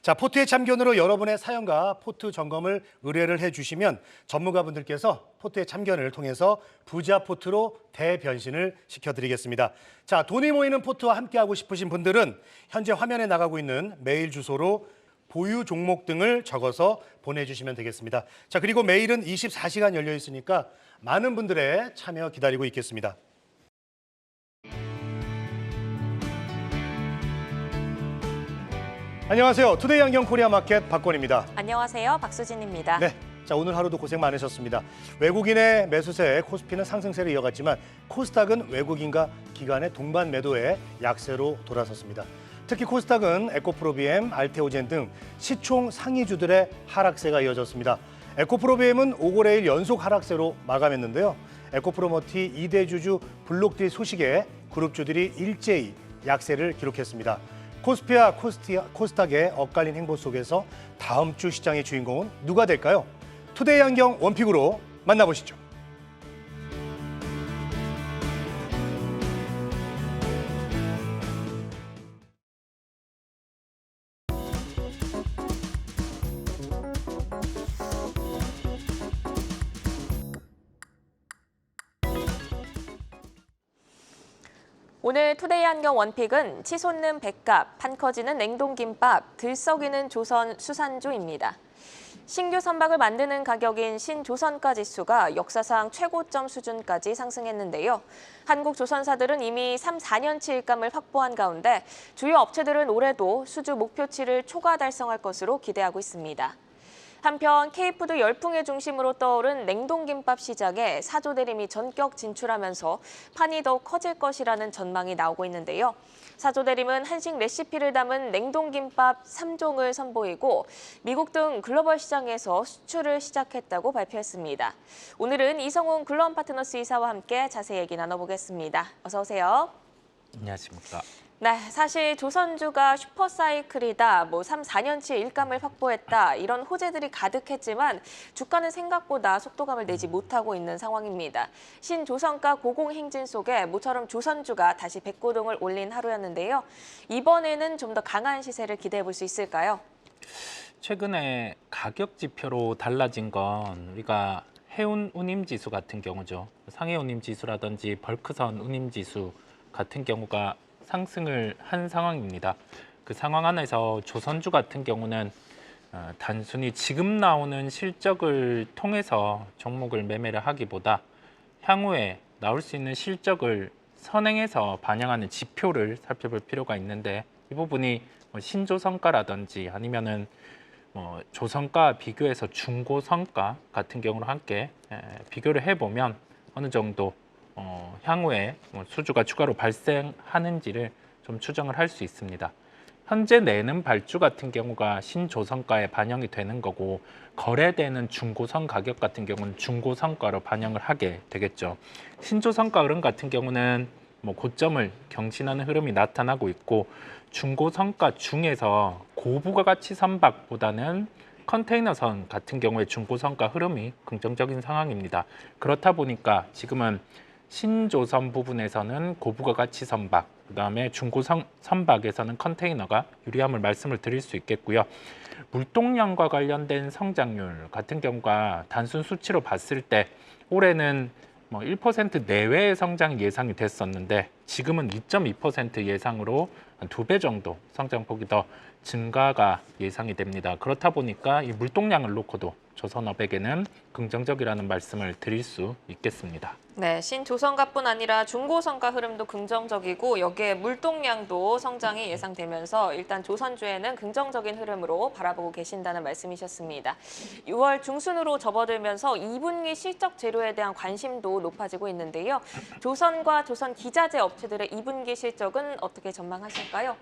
자, 포트의 참견으로 여러분의 사연과 포트 점검을 의뢰를 해주시면 전문가분들께서 포트의 참견을 통해서 부자 포트로 대변신을 시켜드리겠습니다. 자, 돈이 모이는 포트와 함께하고 싶으신 분들은 현재 화면에 나가고 있는 메일 주소로 보유 종목 등을 적어서 보내주시면 되겠습니다. 자, 그리고 메일은 24시간 열려 있으니까 많은 분들의 참여 기다리고 있겠습니다. 안녕하세요. 투데이 안경 코리아 마켓 박권입니다. 안녕하세요. 박수진입니다. 네, 자 오늘 하루도 고생 많으셨습니다. 외국인의 매수세에 코스피는 상승세를 이어갔지만 코스닥은 외국인과 기관의 동반 매도에 약세로 돌아섰습니다. 특히 코스닥은 에코프로비엠, 알테오젠 등 시총 상위주들의 하락세가 이어졌습니다. 에코프로비엠은 5거래일 연속 하락세로 마감했는데요. 에코프로머티 2대 주주 블록딜 소식에 그룹주들이 일제히 약세를 기록했습니다. 코스피와 코스닥의 엇갈린 행보 속에서 다음 주 시장의 주인공은 누가 될까요? 투데이 안경 원픽으로 만나보시죠. 오늘 투데이 안경 원픽은 치솟는 백값, 판 커지는 냉동김밥, 들썩이는 조선 수산주입니다. 신규 선박을 만드는 가격인 신조선가 지수가 역사상 최고점 수준까지 상승했는데요. 한국 조선사들은 이미 3, 4년치 일감을 확보한 가운데 주요 업체들은 올해도 수주 목표치를 초과 달성할 것으로 기대하고 있습니다. 한편 K푸드 열풍의 중심으로 떠오른 냉동김밥 시장에 사조대림이 전격 진출하면서 판이 더욱 커질 것이라는 전망이 나오고 있는데요. 사조대림은 한식 레시피를 담은 냉동김밥 3종을 선보이고 미국 등 글로벌 시장에서 수출을 시작했다고 발표했습니다. 오늘은 이성훈 글로벌파트너스 이사와 함께 자세히 얘기 나눠보겠습니다. 어서 오세요. 안녕하십니까. 네, 사실 조선주가 슈퍼사이클이다, 3, 4년치 일감을 확보했다 이런 호재들이 가득했지만 주가는 생각보다 속도감을 내지 못하고 있는 상황입니다. 신조선가 고공행진 속에 모처럼 조선주가 다시 백고동을 올린 하루였는데요. 이번에는 좀 더 강한 시세를 기대해 볼 수 있을까요? 최근에 가격 지표로 달라진 건 우리가 해운 운임지수 같은 경우죠. 상해 운임지수라든지 벌크선 운임지수 같은 경우가 상승을 한 상황입니다. 그 상황 안에서 조선주 같은 경우는 단순히 지금 나오는 실적을 통해서 종목을 매매를 하기보다 향후에 나올 수 있는 실적을 선행해서 반영하는 지표를 살펴볼 필요가 있는데 이 부분이 신조선가라든지 아니면은 조선가 비교해서 중고선가 같은 경우로 함께 비교를 해보면 어느 정도 향후에 수주가 추가로 발생하는지를 좀 추정을 할 수 있습니다. 현재 내는 발주 같은 경우가 신조선가에 반영이 되는 거고 거래되는 중고선 가격 같은 경우는 중고선가로 반영을 하게 되겠죠. 신조선가 흐름 같은 경우는 고점을 경신하는 흐름이 나타나고 있고 중고선가 중에서 고부가가치 선박보다는 컨테이너선 같은 경우에 중고선가 흐름이 긍정적인 상황입니다. 그렇다 보니까 지금은 신조선 부분에서는 고부가가치 선박, 그다음에 중고선박에서는 컨테이너가 유리함을 말씀을 드릴 수 있겠고요. 물동량과 관련된 성장률 같은 경우가 단순 수치로 봤을 때 올해는 1% 내외의 성장이 예상이 됐었는데 지금은 2.2% 예상으로 한 2배 정도 성장폭이 더 증가가 예상이 됩니다. 그렇다 보니까 이 물동량을 놓고도 조선업에게는 긍정적이라는 말씀을 드릴 수 있겠습니다. 네, 신조선가뿐 아니라 중고선가 흐름도 긍정적이고 여기에 물동량도 성장이 예상되면서 일단 조선주에는 긍정적인 흐름으로 바라보고 계신다는 말씀이셨습니다. 6월 중순으로 접어들면서 2분기 실적 재료에 대한 관심도 높아지고 있는데요. 조선과 조선 기자재 업체들의 2분기 실적은 어떻게 전망하실까요?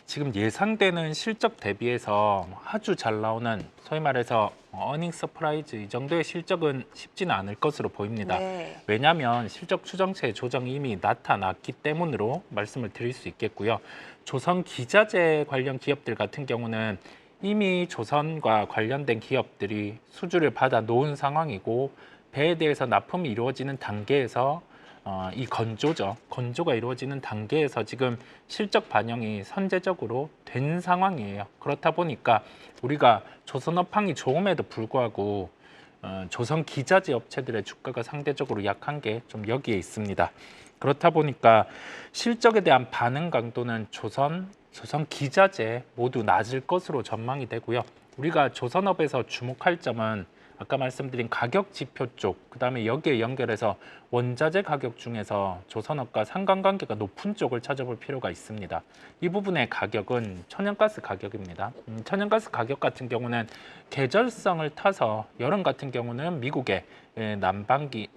지금 예상되는 실적 대비해서 아주 잘 나오는 소위 말해서 어닝 서프라이즈 이 정도의 실적은 쉽지는 않을 것으로 보입니다. 네. 왜냐하면 실적 추정치의 조정이 이미 나타났기 때문으로 말씀을 드릴 수 있겠고요. 조선 기자재 관련 기업들 같은 경우는 이미 조선과 관련된 기업들이 수주를 받아 놓은 상황이고 배에 대해서 납품이 이루어지는 단계에서 이 건조죠. 건조가 이루어지는 단계에서 지금 실적 반영이 선제적으로 된 상황이에요. 그렇다 보니까 우리가 조선업황이 좋음에도 불구하고 조선 기자재 업체들의 주가가 상대적으로 약한 게 좀 여기에 있습니다. 그렇다 보니까 실적에 대한 반응 강도는 조선 기자재 모두 낮을 것으로 전망이 되고요. 우리가 조선업에서 주목할 점은 아까 말씀드린 가격 지표 쪽, 그다음에 여기에 연결해서 원자재 가격 중에서 조선업과 상관관계가 높은 쪽을 찾아볼 필요가 있습니다. 이 부분의 가격은 천연가스 가격입니다. 천연가스 가격 같은 경우는 계절성을 타서 여름 같은 경우는 미국의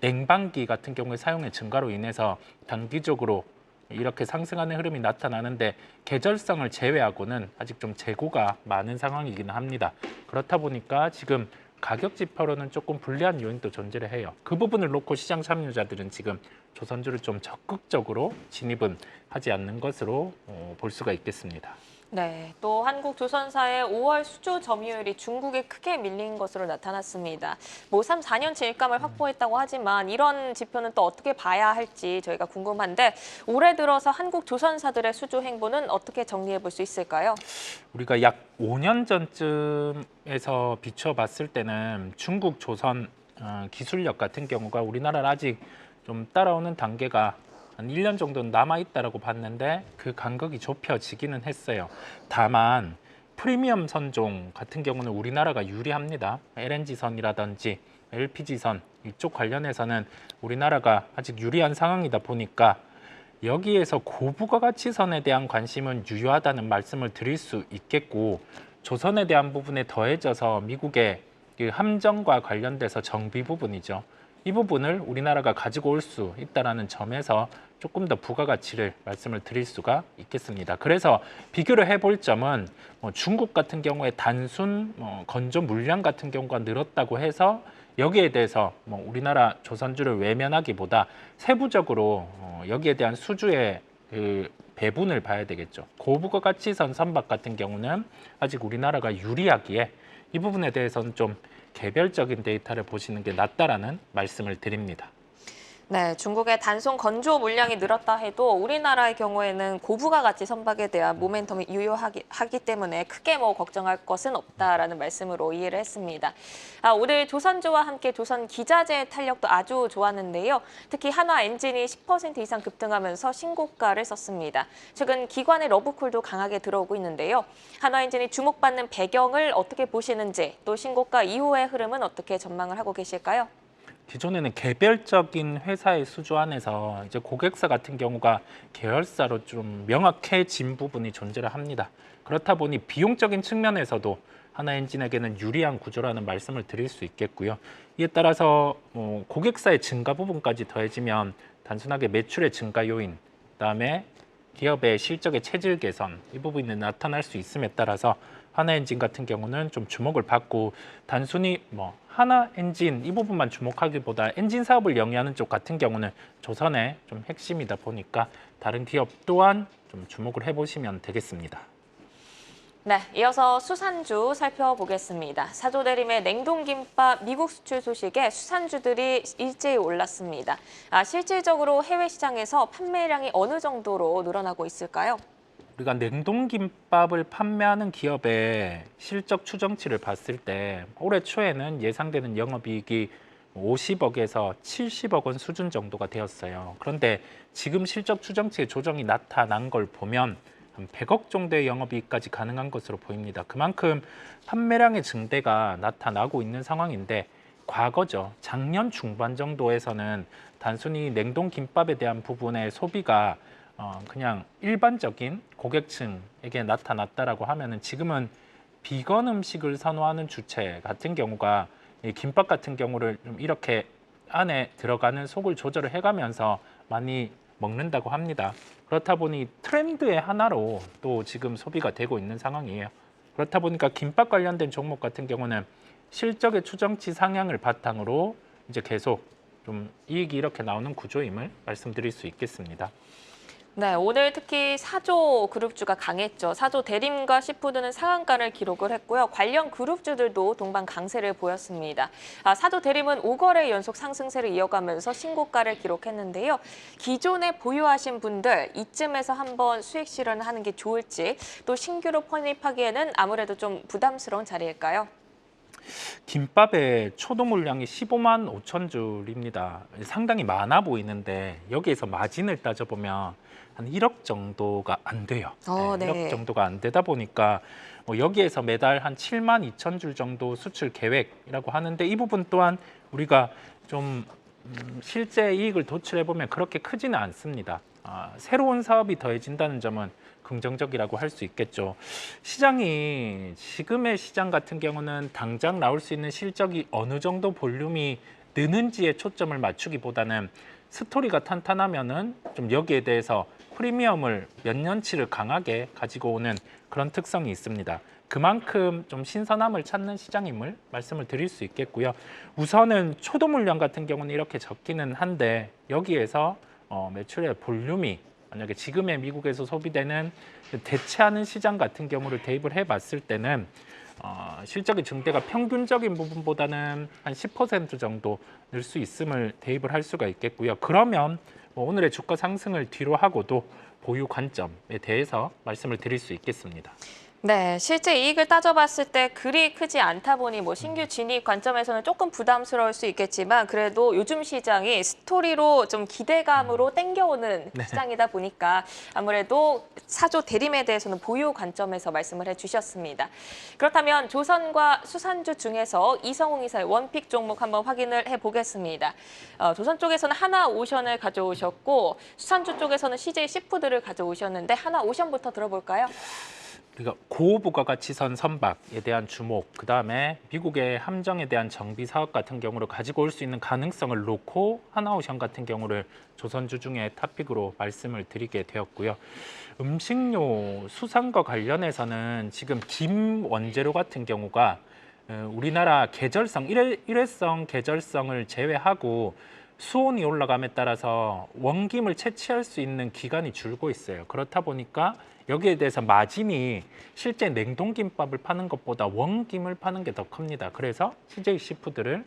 냉방기 같은 경우의 사용의 증가로 인해서 단기적으로 이렇게 상승하는 흐름이 나타나는데 계절성을 제외하고는 아직 좀 재고가 많은 상황이긴 합니다. 그렇다 보니까 지금 가격 지표로는 조금 불리한 요인도 존재를 해요. 그 부분을 놓고 시장 참여자들은 지금 조선주를 좀 적극적으로 진입은 하지 않는 것으로 볼 수가 있겠습니다. 네, 또 한국조선사의 5월 수주 점유율이 중국에 크게 밀린 것으로 나타났습니다. 뭐 3, 4년치 일감을 확보했다고 하지만 이런 지표는 또 어떻게 봐야 할지 저희가 궁금한데 올해 들어서 한국조선사들의 수주 행보는 어떻게 정리해 볼 수 있을까요? 우리가 약 5년 전쯤에서 비춰봤을 때는 중국 조선 기술력 같은 경우가 우리나라를 아직 좀 따라오는 단계가 한 1년 정도는 남아있다라고 봤는데 그 간격이 좁혀지기는 했어요. 다만 프리미엄 선종 같은 경우는 우리나라가 유리합니다. LNG선이라든지 LPG선 이쪽 관련해서는 우리나라가 아직 유리한 상황이다 보니까 여기에서 고부가가치선에 대한 관심은 유효하다는 말씀을 드릴 수 있겠고 조선에 대한 부분에 더해져서 미국의 그 함정과 관련돼서 정비 부분이죠. 이 부분을 우리나라가 가지고 올 수 있다는 점에서 조금 더 부가가치를 말씀을 드릴 수가 있겠습니다. 그래서 비교를 해볼 점은 중국 같은 경우에 단순 건조 물량 같은 경우가 늘었다고 해서 여기에 대해서 우리나라 조선주를 외면하기보다 세부적으로 여기에 대한 수주의 그 배분을 봐야 되겠죠. 고부가가치선 선박 같은 경우는 아직 우리나라가 유리하기에 이 부분에 대해서는 좀 개별적인 데이터를 보시는 게 낫다라는 말씀을 드립니다. 네, 중국의 단순 건조 물량이 늘었다 해도 우리나라의 경우에는 고부가가치 선박에 대한 모멘텀이 유효하기 때문에 크게 뭐 걱정할 것은 없다라는 말씀으로 이해를 했습니다. 오늘 조선주와 함께 조선 기자재의 탄력도 아주 좋았는데요. 특히 한화 엔진이 10% 이상 급등하면서 신고가를 썼습니다. 최근 기관의 러브콜도 강하게 들어오고 있는데요. 한화 엔진이 주목받는 배경을 어떻게 보시는지 또 신고가 이후의 흐름은 어떻게 전망을 하고 계실까요? 기존에는 개별적인 회사의 수주 안에서 이제 고객사 같은 경우가 계열사로 좀 명확해진 부분이 존재를 합니다. 그렇다 보니 비용적인 측면에서도 하나엔진에게는 유리한 구조라는 말씀을 드릴 수 있겠고요. 이에 따라서 고객사의 증가 부분까지 더해지면 단순하게 매출의 증가 요인, 그다음에 기업의 실적의 체질 개선 이 부분이 나타날 수 있음에 따라서 하나엔진 같은 경우는 좀 주목을 받고 단순히 하나엔진 이 부분만 주목하기보다 엔진 사업을 영위하는 쪽 같은 경우는 조선의 좀 핵심이다 보니까 다른 기업 또한 좀 주목을 해보시면 되겠습니다. 네, 이어서 수산주 살펴보겠습니다. 사조대림의 냉동김밥 미국 수출 소식에 수산주들이 일제히 올랐습니다. 실질적으로 해외 시장에서 판매량이 어느 정도로 늘어나고 있을까요? 우리가 냉동김밥을 판매하는 기업의 실적 추정치를 봤을 때 올해 초에는 예상되는 영업이익이 50억에서 70억 원 수준 정도가 되었어요. 그런데 지금 실적 추정치의 조정이 나타난 걸 보면 한 100억 정도의 영업이익까지 가능한 것으로 보입니다. 그만큼 판매량의 증대가 나타나고 있는 상황인데 과거죠. 작년 중반 정도에서는 단순히 냉동김밥에 대한 부분의 소비가 그냥 일반적인 고객층에게 나타났다라고 하면은 지금은 비건 음식을 선호하는 주체 같은 경우가 이 김밥 같은 경우를 좀 이렇게 안에 들어가는 속을 조절을 해가면서 많이 먹는다고 합니다. 그렇다 보니 트렌드의 하나로 또 지금 소비가 되고 있는 상황이에요. 그렇다 보니까 김밥 관련된 종목 같은 경우는 실적의 추정치 상향을 바탕으로 이제 계속 좀 이익이 이렇게 나오는 구조임을 말씀드릴 수 있겠습니다. 네, 오늘 특히 사조 그룹주가 강했죠. 사조 대림과 시푸드는 상한가를 기록을 했고요. 관련 그룹주들도 동반 강세를 보였습니다. 사조 대림은 5거래 연속 상승세를 이어가면서 신고가를 기록했는데요. 기존에 보유하신 분들 이쯤에서 한번 수익 실현하는 게 좋을지, 또 신규로 편입하기에는 아무래도 좀 부담스러운 자리일까요? 김밥의 초도 물량이 15만 5천 줄입니다. 상당히 많아 보이는데 여기에서 마진을 따져보면 한 1억 정도가 안 돼요. 네. 1억 정도가 안 되다 보니까 여기에서 매달 한 7만 2천 줄 정도 수출 계획이라고 하는데 이 부분 또한 우리가 좀 실제 이익을 도출해 보면 그렇게 크지는 않습니다. 새로운 사업이 더해진다는 점은 긍정적이라고 할 수 있겠죠. 시장이 지금의 시장 같은 경우는 당장 나올 수 있는 실적이 어느 정도 볼륨이 느는지에 초점을 맞추기보다는 스토리가 탄탄하면은 좀 여기에 대해서 프리미엄을 몇 년치를 강하게 가지고 오는 그런 특성이 있습니다. 그만큼 좀 신선함을 찾는 시장임을 말씀을 드릴 수 있겠고요. 우선은 초도 물량 같은 경우는 이렇게 적기는 한데 여기에서 매출의 볼륨이 만약에 지금의 미국에서 소비되는 대체하는 시장 같은 경우를 대입을 해봤을 때는 실적의 증대가 평균적인 부분보다는 한 10% 정도 늘 수 있음을 대입을 할 수가 있겠고요. 그러면 오늘의 주가 상승을 뒤로 하고도 보유 관점에 대해서 말씀을 드릴 수 있겠습니다. 네, 실제 이익을 따져봤을 때 그리 크지 않다 보니 신규 진입 관점에서는 조금 부담스러울 수 있겠지만 그래도 요즘 시장이 스토리로 좀 기대감으로 땡겨오는 시장이다 보니까 아무래도 사조 대림에 대해서는 보유 관점에서 말씀을 해주셨습니다. 그렇다면 조선과 수산주 중에서 이성웅 이사의 원픽 종목 한번 확인을 해보겠습니다. 조선 쪽에서는 하나오션을 가져오셨고 수산주 쪽에서는 CJ 시푸드를 가져오셨는데 하나오션부터 들어볼까요? 그러니까 고부가가치선 선박에 대한 주목, 그 다음에 미국의 함정에 대한 정비 사업 같은 경우를 가지고 올 수 있는 가능성을 놓고 하나오션 같은 경우를 조선주 중에 탑픽으로 말씀을 드리게 되었고요. 음식료 수산과 관련해서는 지금 김 원재료 같은 경우가 우리나라 계절성, 일회성 계절성을 제외하고 수온이 올라감에 따라서 원김을 채취할 수 있는 기간이 줄고 있어요. 그렇다 보니까 여기에 대해서 마진이 실제 냉동김밥을 파는 것보다 원김을 파는 게 더 큽니다. 그래서 CJ 시푸드를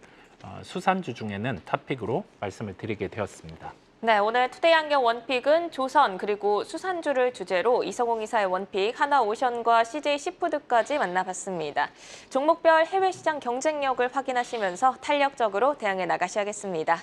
수산주 중에는 탑픽으로 말씀을 드리게 되었습니다. 네, 오늘 투데이 안경 원픽은 조선 그리고 수산주를 주제로 이성웅 이사의 원픽, 하나오션과 CJ 시푸드까지 만나봤습니다. 종목별 해외 시장 경쟁력을 확인하시면서 탄력적으로 대응해 나가셔야겠습니다.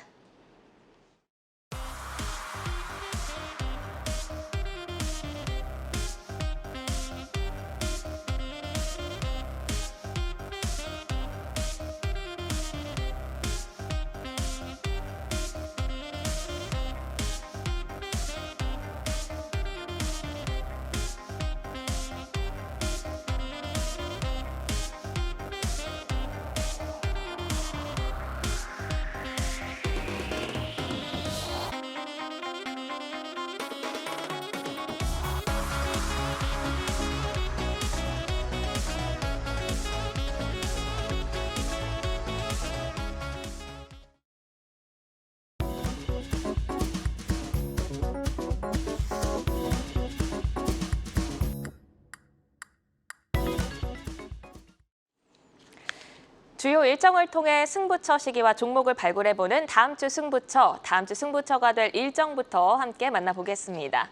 주요 일정을 통해 승부처 시기와 종목을 발굴해보는 다음 주 승부처가 될 일정부터 함께 만나보겠습니다.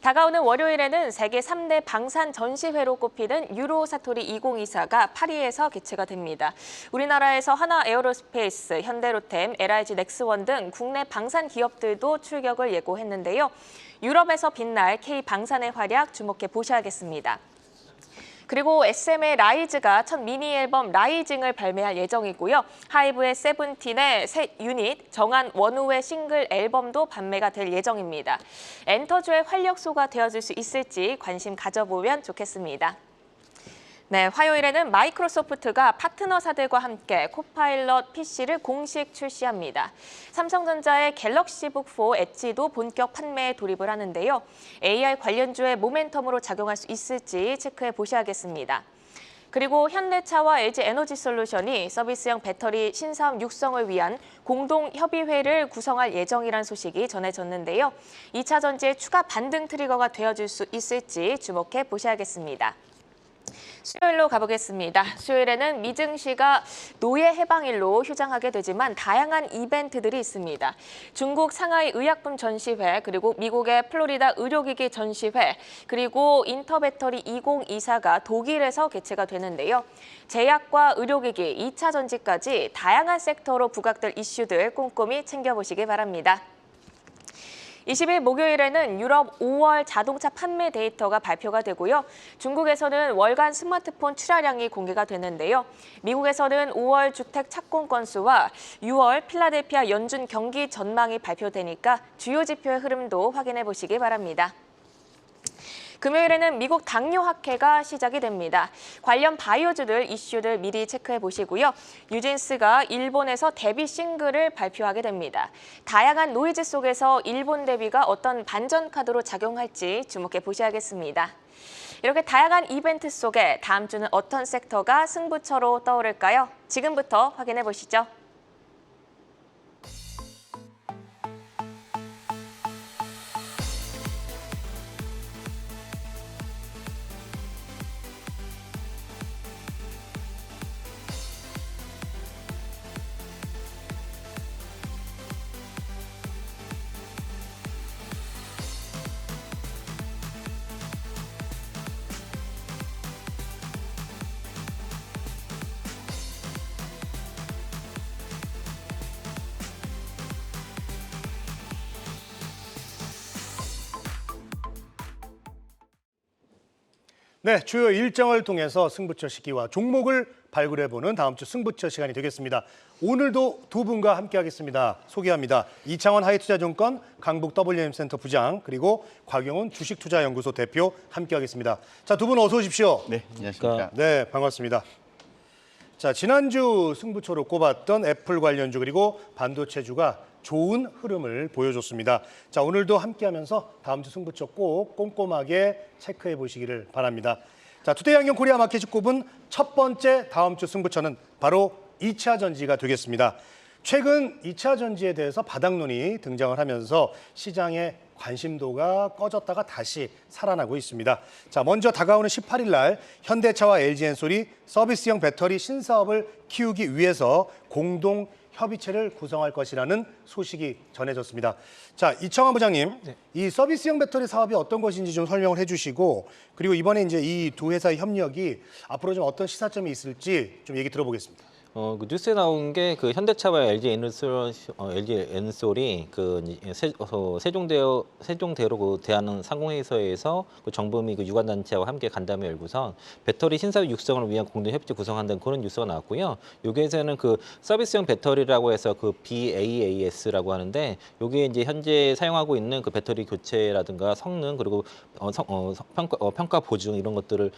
다가오는 월요일에는 세계 3대 방산 전시회로 꼽히는 유로 사토리 2024가 파리에서 개최가 됩니다. 우리나라에서 하나 에어로스페이스, 현대로템, LIG 넥스원 등 국내 방산 기업들도 출격을 예고했는데요. 유럽에서 빛날 K방산의 활약 주목해 보셔야겠습니다. 그리고 SM의 라이즈가 첫 미니 앨범 라이징을 발매할 예정이고요. 하이브의 세븐틴의 새 유닛, 정한 원우의 싱글 앨범도 판매가 될 예정입니다. 엔터주의 활력소가 되어줄 수 있을지 관심 가져보면 좋겠습니다. 네, 화요일에는 마이크로소프트가 파트너사들과 함께 코파일럿 PC를 공식 출시합니다. 삼성전자의 갤럭시북 4 엣지도 본격 판매에 돌입을 하는데요. AI 관련주의 모멘텀으로 작용할 수 있을지 체크해 보셔야겠습니다. 그리고 현대차와 LG에너지솔루션이 서비스형 배터리 신사업 육성을 위한 공동 협의회를 구성할 예정이란 소식이 전해졌는데요. 2차 전지의 추가 반등 트리거가 되어줄 수 있을지 주목해 보셔야겠습니다. 수요일로 가보겠습니다. 수요일에는 미증시가 노예 해방일로 휴장하게 되지만 다양한 이벤트들이 있습니다. 중국 상하이 의약품 전시회, 그리고 미국의 플로리다 의료기기 전시회, 그리고 인터배터리 2024가 독일에서 개최가 되는데요. 제약과 의료기기, 2차 전지까지 다양한 섹터로 부각될 이슈들 꼼꼼히 챙겨보시기 바랍니다. 20일 목요일에는 유럽 5월 자동차 판매 데이터가 발표가 되고요. 중국에서는 월간 스마트폰 출하량이 공개가 되는데요. 미국에서는 5월 주택 착공 건수와 6월 필라델피아 연준 경기 전망이 발표되니까 주요 지표의 흐름도 확인해 보시기 바랍니다. 금요일에는 미국 당뇨학회가 시작이 됩니다. 관련 바이오주들 이슈들 미리 체크해 보시고요. 뉴진스가 일본에서 데뷔 싱글을 발표하게 됩니다. 다양한 노이즈 속에서 일본 데뷔가 어떤 반전 카드로 작용할지 주목해 보셔야겠습니다. 이렇게 다양한 이벤트 속에 다음 주는 어떤 섹터가 승부처로 떠오를까요? 지금부터 확인해 보시죠. 네, 주요 일정을 통해서 승부처 시기와 종목을 발굴해보는 다음 주 승부처 시간이 되겠습니다. 오늘도 두 분과 함께하겠습니다. 소개합니다. 이창원 하이투자증권 강북 WM센터 부장, 그리고 곽영훈 주식투자연구소 대표 함께하겠습니다. 자, 두 분 어서 오십시오. 네, 안녕하십니까. 네, 반갑습니다. 자, 지난주 승부처로 꼽았던 애플 관련주 그리고 반도체주가 좋은 흐름을 보여줬습니다. 자, 오늘도 함께하면서 다음 주 승부처 꼭 꼼꼼하게 체크해 보시기를 바랍니다. 자, 투데이 안경 코리아 마켓이 꼽은 첫 번째 다음 주 승부처는 바로 2차 전지가 되겠습니다. 최근 2차 전지에 대해서 바닥론이 등장을 하면서 시장의 관심도가 꺼졌다가 다시 살아나고 있습니다. 자, 먼저 다가오는 18일 날 현대차와 LG엔솔이 서비스형 배터리 신사업을 키우기 위해서 공동 협의체를 구성할 것이라는 소식이 전해졌습니다. 자, 이청환 부장님, 네. 이 서비스형 배터리 사업이 어떤 것인지 좀 설명을 해주시고, 그리고 이번에 이제 이 두 회사의 협력이 앞으로 좀 어떤 시사점이 있을지 좀 얘기 들어보겠습니다. 그 뉴스에 나온 게 그 현대차와 LG엔솔이 그 세종대로 그 대한 상공회의소에서 그 정부 및 그 유관단체와 함께 간담회 열고선 배터리 신사업 육성을 위한 공동 협의체 구성한다는 그런 뉴스가 나왔고요. 여기에서는 그 서비스형 배터리라고 해서 그 BAAS라고 하는데, 여기에 이제 현재 사용하고 있는 그 배터리 교체라든가 성능, 그리고 평가 보증 이런 것들을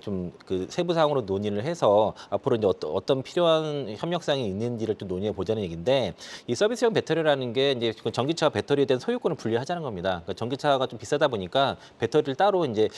좀 그 세부 사항으로 논의를 해서 앞으로 이제 어떤 필요한 협력사항이 있는지를 좀 논의해 보자는 얘기인데, 이 서비스형 배터리라는 게 이제 전기차와 배터리에 대한 소유권을 분리하자는 겁니다. 그러니까 전기차가 좀 비싸다 보니까 배터리를 따로 이제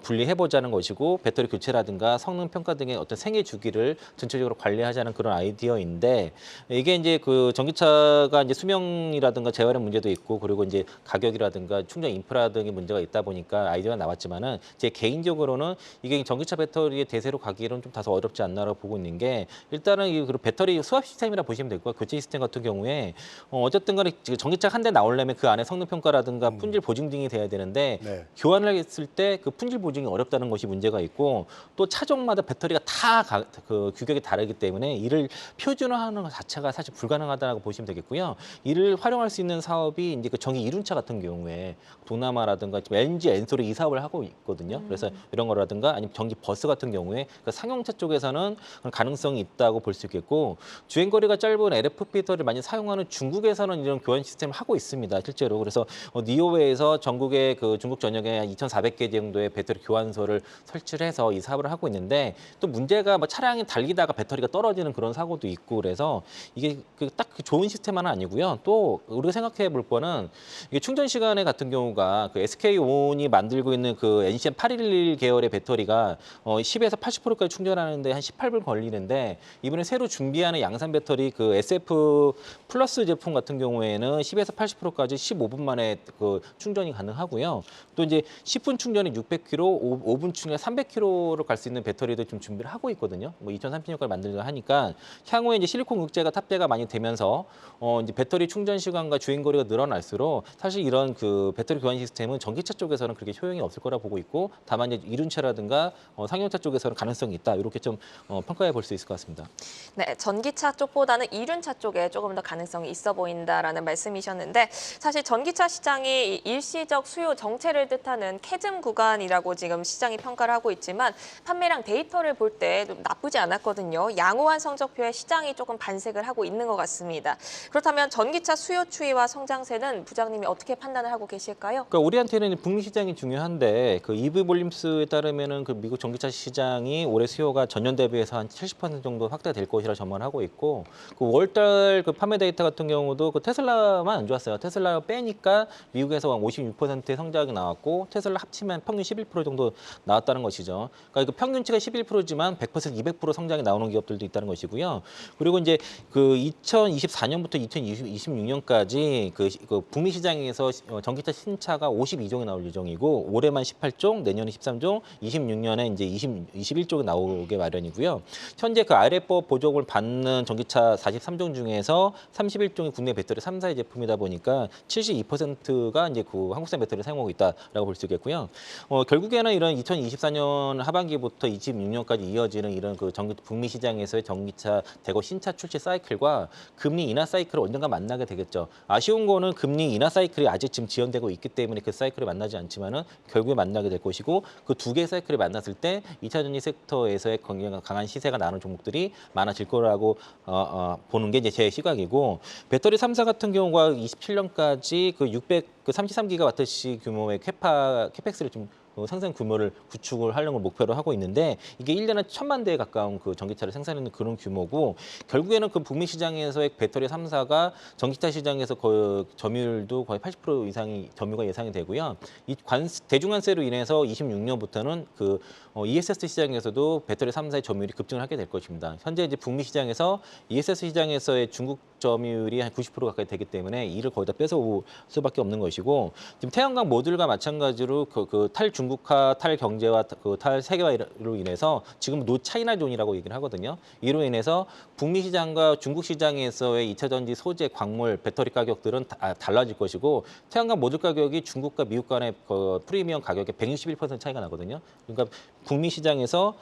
분리해 보자는 것이고, 배터리 교체라든가 성능 평가 등의 어떤 생애 주기를 전체적으로 관리하자는 그런 아이디어인데, 이게 이제 그 전기차가 이제 수명이라든가 재활용 문제도 있고, 그리고 이제 가격이라든가 충전 인프라 등의 문제가 있다 보니까 아이디어가 나왔지만은, 제 개인적으로는 이게 전기차 배터리의 대세로 가기로는 좀 다소 어렵지 않나라고 보고 있는 게, 일단은 이 배터리 수압 시스템이라 보시면 될 거고요. 교체 시스템 같은 경우에 어쨌든 간에 전기차 한 대 나오려면 그 안에 성능 평가라든가 품질 보증 등이 돼야 되는데, 네. 교환을 했을 때 그 품질 보증이 어렵다는 것이 문제가 있고, 또 차종마다 배터리가 다 그 규격이 다르기 때문에 이를 표준화하는 것 자체가 사실 불가능하다고 보시면 되겠고요. 이를 활용할 수 있는 사업이 이제 그 전기 이륜차 같은 경우에 동남아라든가 LG 엔솔이 이 사업을 하고 있거든요. 그래서 이런 거라든가 아니면 전기 버스 같은 경우에 그 상용차 쪽에서는 가능성이 있다고 볼 볼 수 있겠고 주행거리가 짧은 LFP 배터리를 많이 사용하는 중국에서는 이런 교환 시스템을 하고 있습니다. 실제로. 그래서 니오웨에서 전국의 그 중국 전역에 한 2,400개 정도의 배터리 교환소를 설치를 해서 이 사업을 하고 있는데 또 문제가 뭐 차량이 달리다가 배터리가 떨어지는 그런 사고도 있고 그래서 이게 딱 좋은 시스템은 아니고요. 또 우리가 생각해 볼 거는 이게 충전 시간에 같은 경우가 그 SK온이 만들고 있는 그 NCM 811 계열의 배터리가 10에서 80%까지 충전하는데 한 18분 걸리는데 이번에 새로 준비하는 양산 배터리 그 SF 플러스 제품 같은 경우에는 10에서 80%까지 15분 만에 그 충전이 가능하고요. 또 이제 10분 충전이 600km, 5분 충전이 300km로 갈 수 있는 배터리도 좀 준비를 하고 있거든요. 뭐 2030년까지 만들려고 하니까 향후에 이제 실리콘 극제가 탑재가 많이 되면서 이제 배터리 충전 시간과 주행 거리가 늘어날수록 사실 이런 그 배터리 교환 시스템은 전기차 쪽에서는 그렇게 효용이 없을 거라 보고 있고 다만 이제 이륜차라든가 상용차 쪽에서는 가능성이 있다. 이렇게 좀 평가해 볼 수 있을 것 같습니다. 네, 전기차 쪽보다는 이륜차 쪽에 조금 더 가능성이 있어 보인다라는 말씀이셨는데 사실 전기차 시장이 일시적 수요 정체를 뜻하는 캐즘 구간이라고 지금 시장이 평가를 하고 있지만 판매량 데이터를 볼 때 나쁘지 않았거든요. 양호한 성적표에 시장이 조금 반색을 하고 있는 것 같습니다. 그렇다면 전기차 수요 추이와 성장세는 부장님이 어떻게 판단을 하고 계실까요? 그러니까 우리한테는 북미 시장이 중요한데 그 EV 볼륨스에 따르면은 그 미국 전기차 시장이 올해 수요가 전년 대비해서 한 70% 정도 확대될 것이라 전망하고 있고 그 5월달 그 판매 데이터 같은 경우도 그 테슬라만 안 좋았어요. 테슬라 빼니까 미국에서 한 56%의 성장이 나왔고 테슬라 합치면 평균 11% 정도 나왔다는 것이죠. 그러니까 그 평균치가 11%지만 100% 200% 성장이 나오는 기업들도 있다는 것이고요. 그리고 이제 그 2024년부터 2026년까지 그 북미 시장에서 전기차 신차가 52종이 나올 예정이고 올해만 18종, 내년에 13종, 26년에 이제 21종이 나오게 마련이고요. 현재 그 RF법 보조금을 받는 전기차 43종 중에서 31종이 국내 배터리 3사의 제품이다 보니까 72%가 이제 그 한국산 배터리를 사용하고 있다라고 볼 수 있겠고요. 결국에는 이런 2024년 하반기부터 26년까지 이어지는 이런 그 북미 시장에서의 전기차 대거 신차 출시 사이클과 금리 인하 사이클을 언젠가 만나게 되겠죠. 아쉬운 거는 금리 인하 사이클이 아직 지금 지연되고 있기 때문에 그 사이클을 만나지 않지만은 결국에 만나게 될 것이고 그 두 개의 사이클이 만났을 때 2차 전지 섹터에서의 강한 시세가 나는 종목들이 많아질 거라고 보는 게 이제 제 시각이고 배터리 3사 같은 경우가 27년까지 그 633기가와트시 규모의 캐펙스를 좀 생산 규모를 구축을 하려는 걸 목표로 하고 있는데 이게 1년에 1,000만 대에 가까운 그 전기차를 생산하는 그런 규모고 결국에는 그 북미 시장에서의 배터리 3사가 전기차 시장에서 거의 점유율도 거의 80% 이상이 점유가 예상이 되고요. 이 대중관세로 인해서 26년부터는 그 ESS 시장에서도 배터리 3사의 점유율이 급증을 하게 될 것입니다. 현재 이제 북미 시장에서 ESS 시장에서의 중국 점유율이 한 90% 가까이 되기 때문에 이를 거의 다 뺏어올 수밖에 없는 것이고 지금 태양광 모듈과 마찬가지로 그 탈중국화, 탈경제화, 그 탈세계화로 인해서 지금 노 차이나 존이라고 얘기를 하거든요. 이로 인해서 북미 시장과 중국 시장에서의 2차 전지 소재, 광물, 배터리 가격들은 달라질 것이고 태양광 모듈 가격이 중국과 미국 간의 그 프리미엄 가격의 161% 차이가 나거든요. 그러니까 북미 시장에서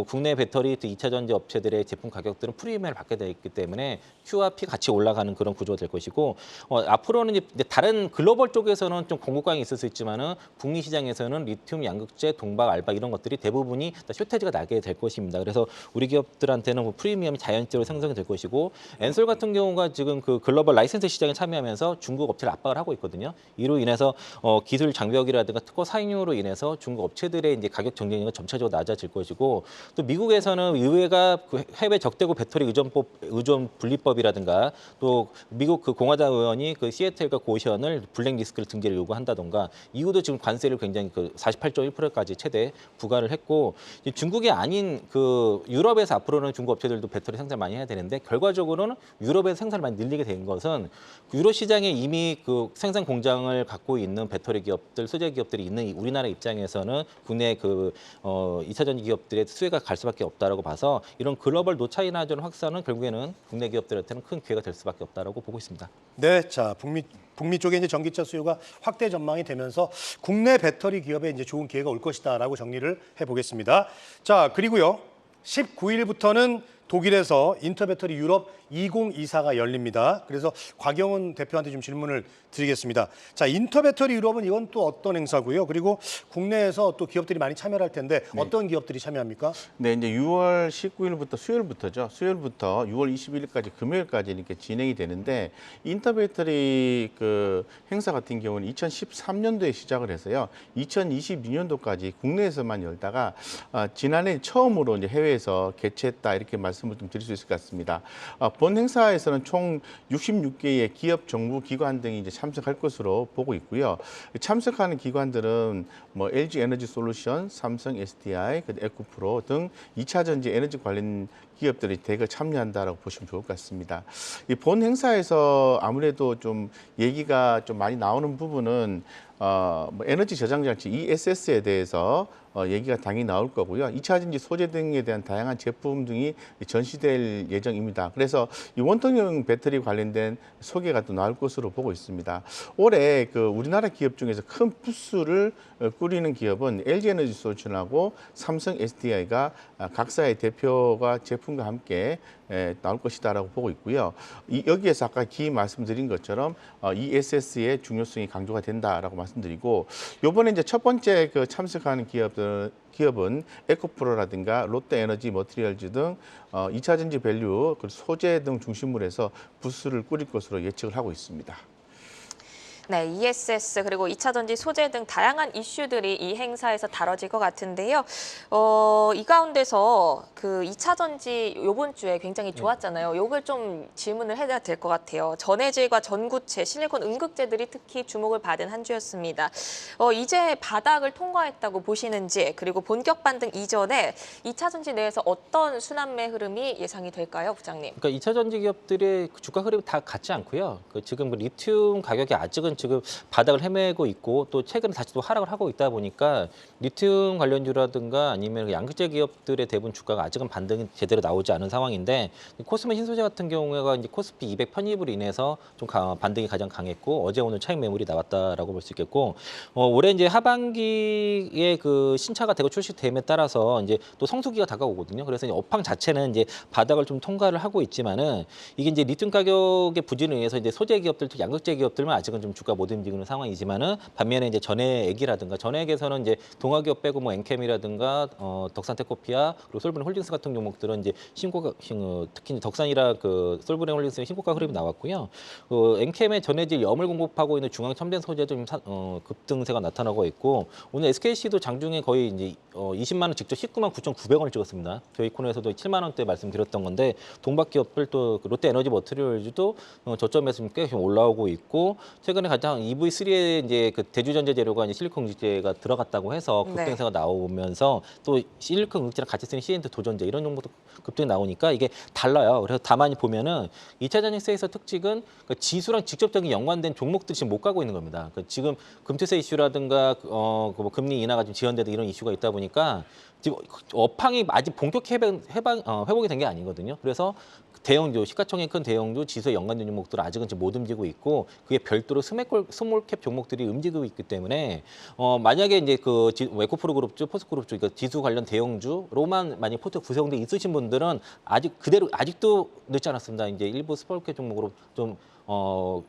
국내 배터리 2차 전지 업체들의 제품 가격들은 프리미엄을 받게 돼 있기 때문에 Q와 P 같이 올라가는 그런 구조가 될 것이고 앞으로는 이제 다른 글로벌 쪽에서는 좀 공급광이 있을 수 있지만은 북미 시장에서는 리튬, 양극재, 동박, 알바 이런 것들이 대부분이 다 쇼테지가 나게 될 것입니다. 그래서 우리 기업들한테는 뭐 프리미엄이 자연적으로 생성이 될 것이고 엔솔 같은 경우가 지금 그 글로벌 라이센스 시장에 참여하면서 중국 업체를 압박을 하고 있거든요. 이로 인해서 기술 장벽이라든가 특허 사용료로 인해서 중국 업체들의 이제 가격 경쟁력은 점차적으로 낮아질 것이고 또 미국에서는 의회가 그 해외 적대국 배터리 의존 분리법이라든가 또 미국 그 공화당 의원이 그 시애틀과 고시언을 블랙리스트를 등재를 요구한다던가 이후도 지금 관세를 굉장히 그 48.1%까지 최대 부과를 했고 중국이 아닌 그 유럽에서 앞으로는 중국 업체들도 배터리 생산 많이 해야 되는데 결과적으로는 유럽에서 생산을 많이 늘리게 된 것은 유럽 시장에 이미 그 생산 공장을 갖고 있는 배터리 기업들, 소재 기업들이 있는 우리나라 입장에서는 국내 그 2차 전지 기업들의 수혜가 갈 수밖에 없다라고 봐서 이런 글로벌 노차이나전 확산은 결국에는 국내 기업들한테는 큰 기회가 될 수밖에 없다라고 보고 있습니다. 네, 자 북미 쪽에 이제 전기차 수요가 확대 전망이 되면서 국내 배터리 기업에 이제 좋은 기회가 올 것이다라고 정리를 해보겠습니다. 자 그리고요 19일부터는 독일에서 인터배터리 유럽 2024가 열립니다. 그래서 곽영은 대표한테 좀 질문을 드리겠습니다. 자, 인터배터리 유럽은 이건 또 어떤 행사고요? 그리고 국내에서 또 기업들이 많이 참여할 텐데 어떤 기업들이 참여합니까? 네, 이제 6월 19일부터 수요일부터죠. 수요일부터 6월 21일까지 금요일까지 이렇게 진행이 되는데 인터배터리 그 행사 같은 경우는 2013년도에 시작을 해서요. 2022년도까지 국내에서만 열다가 지난해 처음으로 이제 해외에서 개최했다 이렇게 말씀을 좀 드릴 수 있을 것 같습니다. 본 행사에서는 총 66개의 기업, 정부, 기관 등이 이제 참석할 것으로 보고 있고요. 참석하는 기관들은 뭐 LG 에너지 솔루션, 삼성 SDI, 에코프로 등 2차 전지 에너지 관련 기업들이 대거 참여한다라고 보시면 좋을 것 같습니다. 이 본 행사에서 아무래도 좀 얘기가 좀 많이 나오는 부분은 뭐 에너지 저장 장치 ESS에 대해서 얘기가 당연히 나올 거고요. 2차 전지 소재 등에 대한 다양한 제품 등이 전시될 예정입니다. 그래서 이 원통형 배터리 관련된 소개가 또 나올 것으로 보고 있습니다. 올해 그 우리나라 기업 중에서 큰 부스를 꾸리는 기업은 LG 에너지 솔루션하고 삼성 SDI가 각사의 대표가 제품과 함께 나올 것이다라고 보고 있고요. 여기에서 아까 말씀드린 것처럼 ESS의 중요성이 강조가 된다라고 말씀드리고, 이번에 이제 첫 번째 그 참석하는 기업은 에코프로라든가 롯데에너지 머티리얼즈 등 2차 전지 밸류, 그리고 소재 등 중심으로 해서 부스를 꾸릴 것으로 예측을 하고 있습니다. 네, ESS 그리고 2차 전지 소재 등 다양한 이슈들이 이 행사에서 다뤄질 것 같은데요. 이 가운데서 그 2차 전지 요번 주에 굉장히 좋았잖아요. 요걸 좀 질문을 해야 될 것 같아요. 전해질과 전구체, 실리콘 음극재들이 특히 주목을 받은 한 주였습니다. 이제 바닥을 통과했다고 보시는지, 그리고 본격 반등 이전에 2차 전지 내에서 어떤 순환매 흐름이 예상이 될까요, 부장님? 그러니까 2차 전지 기업들의 주가 흐름이 다 같지 않고요. 지금 리튬 가격이 아직은 지금 바닥을 헤매고 있고, 또 최근에 다시 또 하락을 하고 있다 보니까 리튬 관련주라든가 아니면 양극재 기업들의 대부분 주가가 아직은 반등이 제대로 나오지 않은 상황인데, 코스메 신소재 같은 경우가 이제 코스피 200 편입으로 인해서 좀 반등이 가장 강했고, 어제 오늘 차익 매물이 나왔다라고 볼 수 있겠고, 올해 이제 하반기에 그 신차가 대거 출시됨에 따라서 이제 또 성수기가 다가오거든요. 그래서 이제 업황 자체는 이제 바닥을 좀 통과를 하고 있지만은, 이게 이제 리튬 가격의 부진에 의해서 이제 소재 기업들, 양극재 기업들만 아직은 좀 주가 못 움직이는 상황이지만은, 반면에 이제 전해액이라든가 전해액에서는 이제 동아기업 빼고 뭐 엔캠이라든가 덕산테코피아, 그리고 솔브렌 홀딩스 같은 종목들은 이제 신고가, 특히 덕산이라 그 솔브렌 홀딩스의 신고가 흐름이 나왔고요. 엔캠의 전해질 염을 공급하고 있는 중앙 첨단 소재도 좀 급등세가 나타나고 있고, 오늘 SKC도 장중에 거의 이제 20만 원 직접 19만 9,900원을 찍었습니다. 저희 코너에서도 7만 원대 말씀드렸던 건데, 동박 기업들 또 롯데에너지 머티리얼즈도 저점에서 꽤 올라오고 있고, 최근에 가장 EV3에 이제 그 대주전자 재료가 이제 실리콘 음극재가 들어갔다고 해서 급등세가 나오면서, 또 실리콘 음극재랑 같이 쓰는 CNT 도전자 이런 정도도 급등이 나오니까 이게 달라요. 그래서 다만 보면은 2차 전지세에서 특징은 그 지수랑 직접적인 연관된 종목들이 지금 못 가고 있는 겁니다. 지금 금투세 이슈라든가 뭐 금리 인하가 좀 지연되는 이런 이슈가 있다 보니까 지금 업황이 아직 본격 회복이 된 게 아니거든요. 그래서 대형주, 시가총액 큰 대형주, 지수에 연관된 종목들은 아직은 지금 못 움직이고 있고, 그게 별도로 스몰캡 종목들이 움직이고 있기 때문에, 만약에 이제 그 에코프로 그룹주, 포스그룹주, 그러니까 지수 관련 대형주로만 만약 포트 구성돼 있으신 분들은 아직도 늦지 않았습니다. 이제 일부 스몰캡 종목으로 좀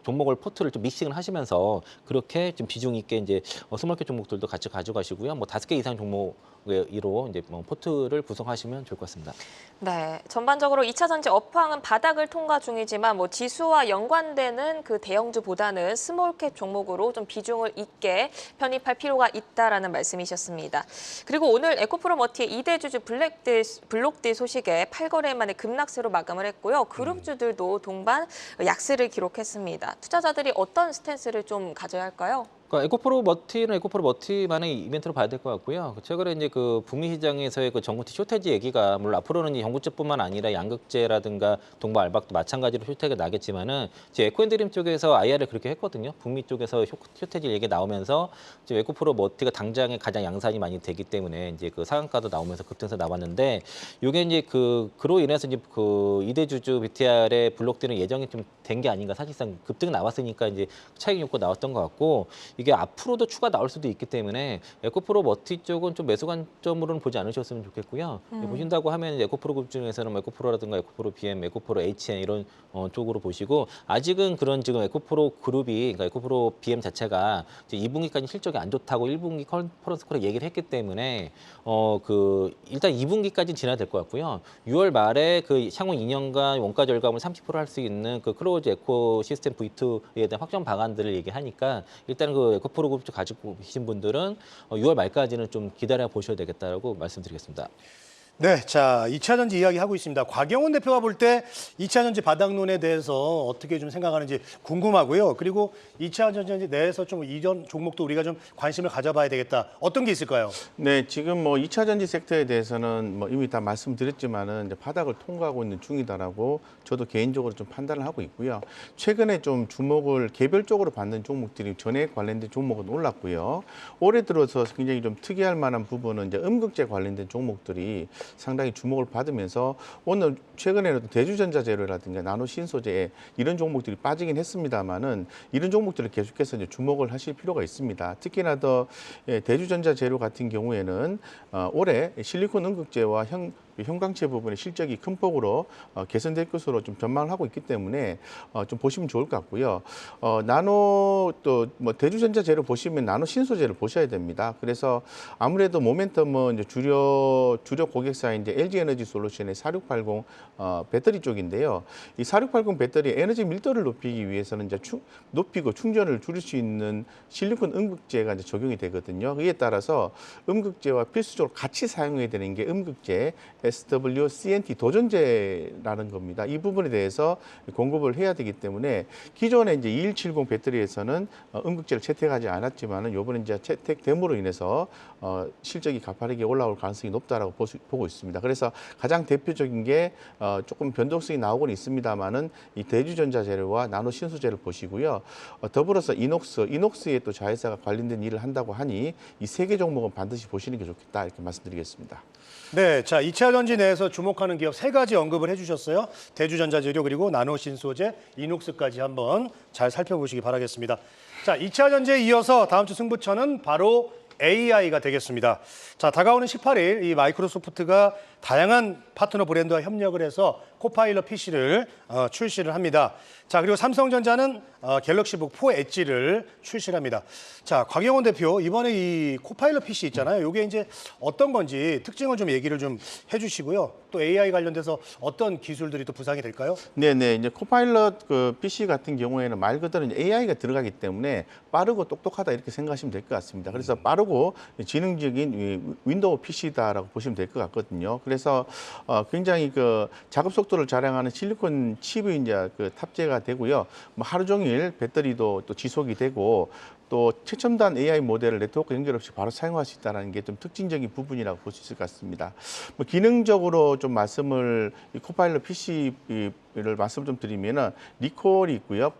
종목을 포트를 좀 믹싱을 하시면서 그렇게 좀 비중 있게 이제 스몰캡 종목들도 같이 가져가시고요. 뭐 5개 이상 종목으로 이제 포트를 구성하시면 좋을 것 같습니다. 네, 전반적으로 2차 전지 업황은 바닥을 통과 중이지만 뭐 지수와 연관되는 그 대형주보다는 스몰캡 종목으로 좀 비중을 있게 편입할 필요가 있다라는 말씀이셨습니다. 그리고 오늘 에코프로 머티의 2대 주주 블록딜 소식에 8거래 만에 급락세로 마감을 했고요. 그룹주들도 동반 약세를 기록했습니다. 투자자들이 어떤 스탠스를 좀 가져야 할까요? 그러니까 에코프로 머티는 에코프로 머티만의 이벤트로 봐야 될 것 같고요. 최근에 이제 그 북미 시장에서의 그 전구체 쇼태지 얘기가, 물론 앞으로는 전구체뿐만 아니라 양극재라든가 동바 알박도 마찬가지로 쇼태가 나겠지만은, 이제 에코앤드림 쪽에서 IR을 그렇게 했거든요. 북미 쪽에서 쇼태지 얘기 나오면서 지금 에코프로 머티가 당장에 가장 양산이 많이 되기 때문에 이제 그 상한가도 나오면서 급등세 나왔는데, 이게 이제 그로 인해서 이제 그 2대 주주 BTR의 블록되는 예정이 좀 된 게 아닌가. 사실상 급등 나왔으니까 이제 차익 욕구 나왔던 것 같고, 이게 앞으로도 추가 나올 수도 있기 때문에 에코프로 머티 쪽은 좀 매수 관점으로는 보지 않으셨으면 좋겠고요. 보신다고 하면 에코프로 그룹 중에서는 뭐 에코프로라든가 에코프로 BM, 에코프로 HN 이런 쪽으로 보시고 아직은 그런 지금 에코프로 그룹이 그러니까 에코프로 BM 자체가 이제 2분기까지 실적이 안 좋다고 1분기 컨퍼런스 콜에 얘기를 했기 때문에 일단 2분기까지 지나야 될 것 같고요. 6월 말에 그 향후 2년간 원가 절감을 30% 할 수 있는 그 클로즈 에코 시스템 V2에 대한 확정 방안들을 얘기하니까 일단 그 에코프로 그룹 쪽 가지고 계신 분들은 6월 말까지는 좀 기다려 보셔야 되겠다라고 말씀드리겠습니다. 네, 자 2차 전지 이야기 하고 있습니다. 곽영훈 대표가 볼 때 2차 전지 바닥론에 대해서 어떻게 좀 생각하는지 궁금하고요. 그리고 2차 전지 내에서 좀 이전 종목도 우리가 좀 관심을 가져봐야 되겠다. 어떤 게 있을까요? 네, 지금 뭐 2차 전지 섹터에 대해서는 뭐 이미 다 말씀드렸지만은 이제 바닥을 통과하고 있는 중이다라고 저도 개인적으로 좀 판단을 하고 있고요. 최근에 좀 주목을 개별적으로 받는 종목들이 전액 관련된 종목은 올랐고요. 올해 들어서 굉장히 좀 특이할 만한 부분은 이제 음극재 관련된 종목들이 상당히 주목을 받으면서 오늘 최근에는 대주전자재료라든가 나노신소재 이런 종목들이 빠지긴 했습니다만은 이런 종목들을 계속해서 이제 주목을 하실 필요가 있습니다. 특히나 더 대주전자재료 같은 경우에는 올해 실리콘 음극재와 형광체 부분의 실적이 큰 폭으로 개선될 것으로 좀 전망을 하고 있기 때문에 좀 보시면 좋을 것 같고요. 나노 또 뭐 대주전자 재료 보시면 나노 신소재를 보셔야 됩니다. 그래서 아무래도 모멘텀은 이제 주력 고객사인 이제 LG 에너지 솔루션의 4680 배터리 쪽인데요. 이 4680 배터리 에너지 밀도를 높이기 위해서는 이제 높이고 충전을 줄일 수 있는 실리콘 음극재가 이제 적용이 되거든요. 이에 따라서 음극재와 필수적으로 같이 사용해야 되는 게 음극재 SWCNT 도전제라는 겁니다. 이 부분에 대해서 공급을 해야 되기 때문에 기존에 이제 2170 배터리에서는 음극재를 채택하지 않았지만은 이번에 이제 채택됨으로 인해서 실적이 가파르게 올라올 가능성이 높다라고 보고 있습니다. 그래서 가장 대표적인 게 조금 변동성이 나오고는 있습니다만은 이 대주전자 재료와 나노 신소재를 보시고요. 더불어서 이녹스에 또 자회사가 관련된 일을 한다고 하니 이 세 개 종목은 반드시 보시는 게 좋겠다 이렇게 말씀드리겠습니다. 네, 자 2차 전지 내에서 주목하는 기업 세 가지 언급을 해주셨어요. 대주전자재료 그리고 나노신소재, 이녹스까지 한번 잘 살펴보시기 바라겠습니다. 자 2차 전지에 이어서 다음 주 승부처는 바로 AI가 되겠습니다. 자 다가오는 18일 이 마이크로소프트가 다양한 파트너 브랜드와 협력을 해서 코파일럿 PC를 출시를 합니다. 자 그리고 삼성전자는 갤럭시북 4 엣지를 출시합니다. 자 곽영훈 대표 이번에 이 코파일럿 PC 있잖아요. 이게 이제 어떤 건지 특징을 좀 얘기를 좀 해주시고요. 또 AI 관련돼서 어떤 기술들이 또 부상이 될까요? 네네 이제 코파일럿 그 PC 같은 경우에는 말 그대로 이제 AI가 들어가기 때문에 빠르고 똑똑하다 이렇게 생각하시면 될 것 같습니다. 그래서 빠르고 지능적인 윈도우 PC다라고 보시면 될 것 같거든요. 그래서 굉장히 그 작업 속도를 자랑하는 실리콘 칩이 이제 그 탑재가 되고요. 뭐 하루 종일 배터리도 또 지속이 되고 또 최첨단 AI 모델을 네트워크 연결 없이 바로 사용할 수 있다는 게 좀 특징적인 부분이라고 볼 수 있을 것 같습니다. 뭐 기능적으로 좀 말씀을 이 코파일럿 PC를 말씀 좀 드리면은 리콜이 있고요,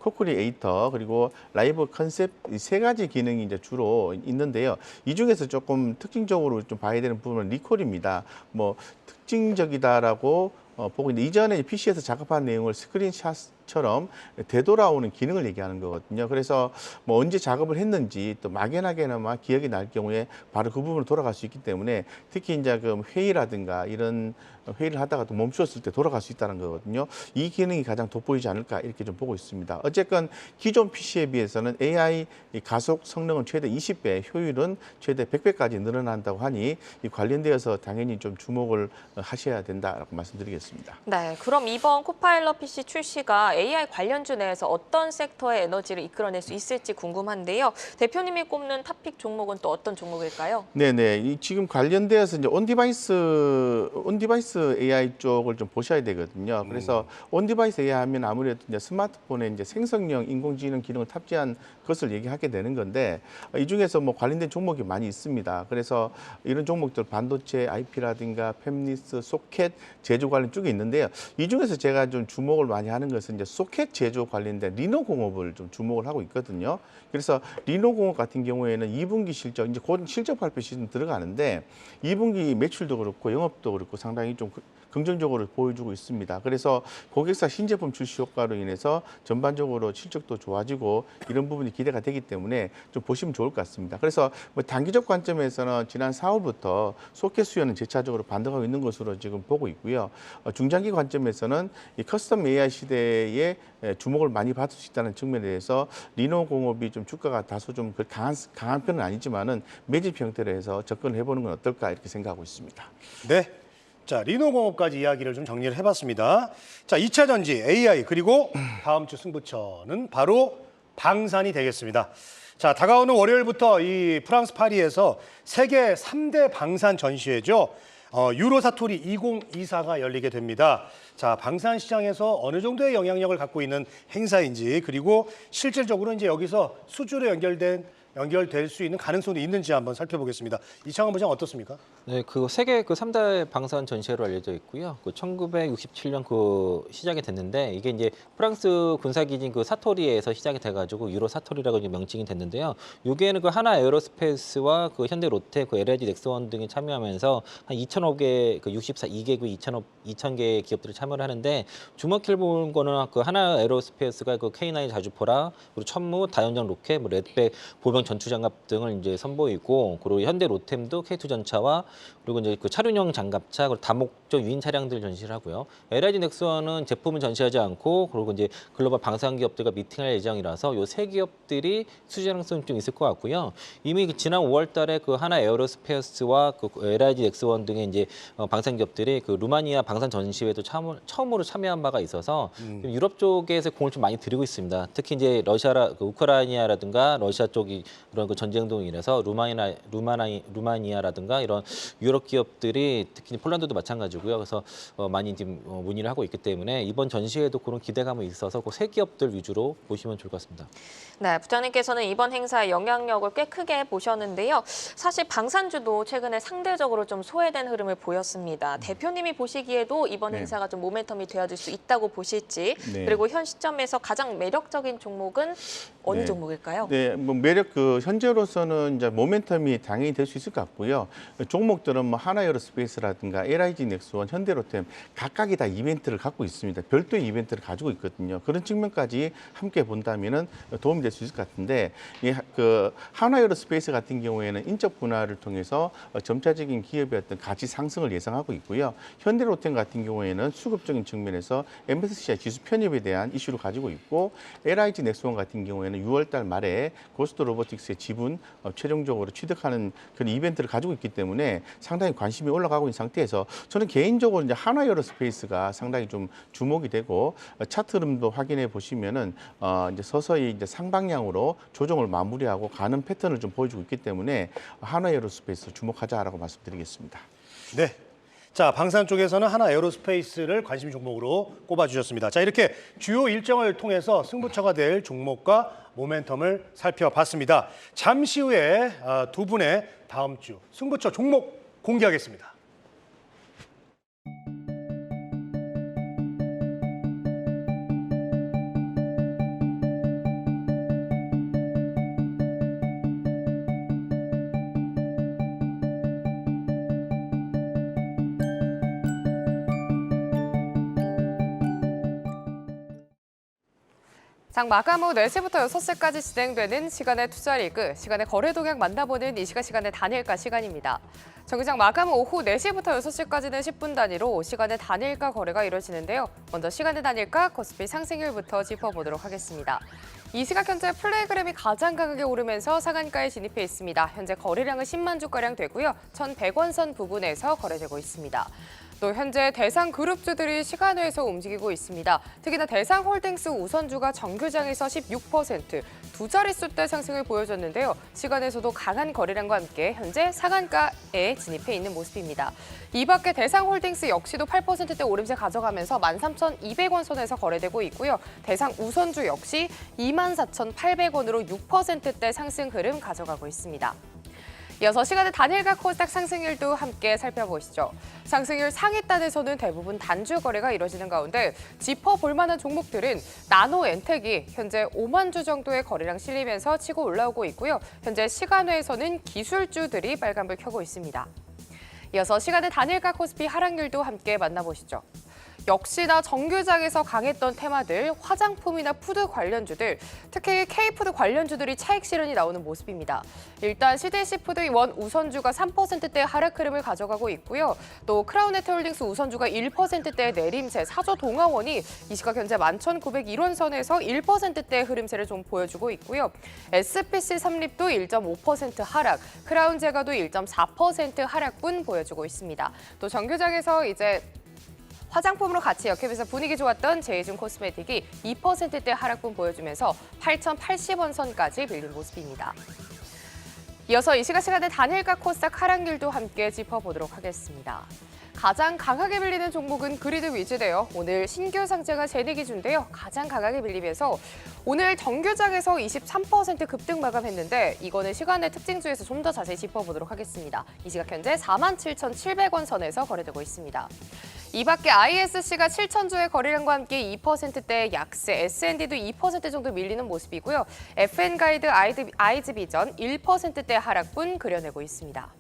코크리에이터 그리고 라이브 컨셉 이 세 가지 기능이 이제 주로 있는데요. 이 중에서 조금 특징적으로 좀 봐야 되는 부분은 리콜입니다. 뭐 특징적이다라고 보고 있는데 이전에 PC에서 작업한 내용을 스크린샷처럼 되돌아오는 기능을 얘기하는 거거든요. 그래서 뭐 언제 작업을 했는지 또 막연하게나마 기억이 날 경우에 바로 그 부분으로 돌아갈 수 있기 때문에 특히 이제 그 회의라든가 이런 회의를 하다가 또 멈추었을 때 돌아갈 수 있다는 거거든요. 이 기능이 가장 돋보이지 않을까 이렇게 좀 보고 있습니다. 어쨌건 기존 PC에 비해서는 AI 가속 성능은 최대 20배, 효율은 최대 100배까지 늘어난다고 하니 이 관련되어서 당연히 좀 주목을 하셔야 된다라고 말씀드리겠습니다. 네, 그럼 이번 코파일럿 PC 출시가 AI 관련주 내에서 어떤 섹터의 에너지를 이끌어낼 수 있을지 궁금한데요. 대표님이 꼽는 탑픽 종목은 또 어떤 종목일까요? 네네. 지금 관련되어서 이제 온디바이스 AI 쪽을 좀 보셔야 되거든요. 그래서 온디바이스 AI 하면 아무래도 이제 스마트폰에 이제 생성형 인공지능 기능을 탑재한 것을 얘기하게 되는 건데 이 중에서 뭐 관련된 종목이 많이 있습니다. 그래서 이런 종목들 반도체 IP라든가 팹리스, 소켓 제조 관련 쪽이 있는데요. 이 중에서 제가 좀 주목을 많이 하는 것은 이제 소켓 제조 관련된 리노공업을 좀 주목을 하고 있거든요. 그래서 리노공업 같은 경우에는 2분기 실적 이제 곧 실적 발표 시즌 들어가는데 2분기 매출도 그렇고 영업도 그렇고 상당히 좀 긍정적으로 보여주고 있습니다. 그래서 고객사 신제품 출시 효과로 인해서 전반적으로 실적도 좋아지고 이런 부분이 기대가 되기 때문에 좀 보시면 좋을 것 같습니다. 그래서 뭐 단기적 관점에서는 지난 4월부터 소켓 수요는 재차적으로 반등하고 있는 것으로 지금 보고 있고요. 중장기 관점에서는 이 커스텀 AI 시대에 주목을 많이 받을 수 있다는 측면에 대해서 리노공업이 좀 주가가 다소 좀 강한 편은 아니지만은 매집 형태로 해서 접근을 해보는 건 어떨까 이렇게 생각하고 있습니다. 네. 자, 리노공업까지 이야기를 좀 정리를 해봤습니다. 자, 2차 전지, AI, 그리고 다음 주 승부처는 바로 방산이 되겠습니다. 자, 다가오는 월요일부터 이 프랑스 파리에서 세계 3대 방산 전시회죠. 유로사토리 2024가 열리게 됩니다. 자, 방산 시장에서 어느 정도의 영향력을 갖고 있는 행사인지, 그리고 실질적으로 이제 여기서 수주로 연결될 수 있는 가능성이 있는지 한번 살펴보겠습니다. 이창원 부장 어떻습니까? 네, 그 세계 그 3대 방산 전시회로 알려져 있고요. 그 1967년 그 시작이 됐는데 이게 이제 프랑스 군사기진 그 사토리에서 시작이 돼가지고 유로 사토리라고 이제 명칭이 됐는데요. 여기에는 그 하나 에어로스페이스와 그 현대 롯데, 그 LG 넥스원 등이 참여하면서 한 2,000개, 그 64개국 2,000개 기업들이 참여를 하는데 주목해 볼 거는 그 하나 에어로스페이스가 그 K9 자주포라, 그리고 천무, 다연장 로켓, 뭐 레드백, 보병 전투장갑 등을 이제 선보이고, 그리고 현대 로템도 K2 전차와 그리고 이제 그 차륜형 장갑차, 그리고 다목적 유인 차량들 전시를 하고요. LG 넥스원은 제품을 전시하지 않고, 그리고 이제 글로벌 방산 기업들과 미팅할 예정이라서 요 세 기업들이 수주 가능성이 좀 있을 것 같고요. 이미 지난 5월달에 그 하나 에어로스페이스와 그 LG 넥스원 등의 이제 방산 기업들이 그 루마니아 방산 전시회도 처음으로 참여한 바가 있어서 좀 유럽 쪽에서 공을 좀 많이 들이고 있습니다. 특히 이제 그 우크라이나라든가 러시아 쪽이 그런 그 전쟁 동이라서 루마니아라든가 이런 유럽 기업들이 특히 폴란드도 마찬가지고요. 그래서 많이 지금 문의를 하고 있기 때문에 이번 전시회도 그런 기대감이 있어서 그 세 기업들 위주로 보시면 좋을 것 같습니다. 네, 부장님께서는 이번 행사의 영향력을 꽤 크게 보셨는데요. 사실 방산주도 최근에 상대적으로 좀 소외된 흐름을 보였습니다. 대표님이 보시기에도 이번 네. 행사가 좀 모멘텀이 되어줄 수 있다고 보실지, 네. 그리고 현 시점에서 가장 매력적인 종목은 어느 네. 종목일까요? 네, 뭐 현재로서는 이제 모멘텀이 당연히 될 수 있을 것 같고요. 종목들은 뭐 하나에어로스페이스라든가 LIG 넥스원, 현대로템 각각이 다 이벤트를 갖고 있습니다. 별도의 이벤트를 가지고 있거든요. 그런 측면까지 함께 본다면은 도움이 될 수 있을 것 같은데, 그 하나에어로스페이스 같은 경우에는 인적 분할을 통해서 점차적인 기업의 어떤 가치 상승을 예상하고 있고요. 현대로템 같은 경우에는 수급적인 측면에서 MSCI 지수 편입에 대한 이슈를 가지고 있고, LIG 넥스원 같은 경우에는 6월달 말에 고스트 로보틱스의 지분 최종적으로 취득하는 그런 이벤트를 가지고 있기 때문에 상당히 관심이 올라가고 있는 상태에서 저는 개인적으로 이제 하나에어로스페이스가 상당히 좀 주목이 되고, 차트 흐름도 확인해 보시면은 이제 서서히 이제 상방향으로 조정을 마무리하고 가는 패턴을 좀 보여주고 있기 때문에 하나에어로스페이스 주목하자라고 말씀드리겠습니다. 네. 자, 방산 쪽에서는 하나 에어로스페이스를 관심 종목으로 꼽아주셨습니다. 자, 이렇게 주요 일정을 통해서 승부처가 될 종목과 모멘텀을 살펴봤습니다. 잠시 후에 두 분의 다음 주 승부처 종목 공개하겠습니다. 장 마감 후 4시부터 6시까지 진행되는 시간의 투자 리그, 시간의 거래 동향 만나보는 이 시간의 단일가 시간입니다. 정기장 마감 후 오후 4시부터 6시까지는 10분 단위로 시간의 단일가 거래가 이루어지는데요. 먼저 시간의 단일가 코스피 상승률부터 짚어보도록 하겠습니다. 이 시각 현재 플레이그램이 가장 강하게 오르면서 상한가에 진입해 있습니다. 현재 거래량은 10만 주가량 되고요. 1,100원 선 부근에서 거래되고 있습니다. 또 현재 대상 그룹주들이 시간외에서 움직이고 있습니다. 특히나 대상홀딩스 우선주가 정규장에서 16%, 두 자릿수대 상승을 보여줬는데요. 시간에서도 강한 거래량과 함께 현재 상한가에 진입해 있는 모습입니다. 이 밖에 대상홀딩스 역시도 8%대 오름세 가져가면서 13,200원 선에서 거래되고 있고요. 대상 우선주 역시 24,800원으로 6%대 상승 흐름 가져가고 있습니다. 이어서 시간의 단일가 코스닥 상승률도 함께 살펴보시죠. 상승률 상위단에서는 대부분 단주 거래가 이루어지는 가운데 짚어볼 만한 종목들은 나노 엔텍이 현재 5만 주 정도의 거래량 실리면서 치고 올라오고 있고요. 현재 시간외에서는 기술주들이 빨간불 켜고 있습니다. 이어서 시간의 단일가 코스피 하락률도 함께 만나보시죠. 역시나 정규장에서 강했던 테마들, 화장품이나 푸드 관련주들, 특히 K푸드 관련주들이 차익 실현이 나오는 모습입니다. 일단 CJC푸드 원 우선주가 3%대 하락 흐름을 가져가고 있고요. 또 크라운네트홀딩스 우선주가 1%대 내림세, 사조동아원이 이 시각 현재 11,901원 선에서 1%대 흐름세를 좀 보여주고 있고요. SPC 삼립도 1.5% 하락, 크라운제가도 1.4% 하락분 보여주고 있습니다. 또 정규장에서 이제 화장품으로 같이 역행해서 분위기 좋았던 제이준 코스메틱이 2%대 하락분 보여주면서 8,080원 선까지 밀린 모습입니다. 이어서 이 시간에 단일가 코스닥 하락률도 함께 짚어보도록 하겠습니다. 가장 강하게 밀리는 종목은 그리드 위즈인데요. 오늘 신규 상장한 제네기주인데요. 가장 강하게 밀리면서 오늘 정규장에서 23% 급등 마감했는데 이거는 시간의 특징주에서 좀 더 자세히 짚어보도록 하겠습니다. 이 시각 현재 47,700원 선에서 거래되고 있습니다. 이 밖에 ISC가 7,000주의 거래량과 함께 2%대 약세, S&D도 2% 정도 밀리는 모습이고요. FN가이드, 아이즈비전 1%대 하락분 그려내고 있습니다.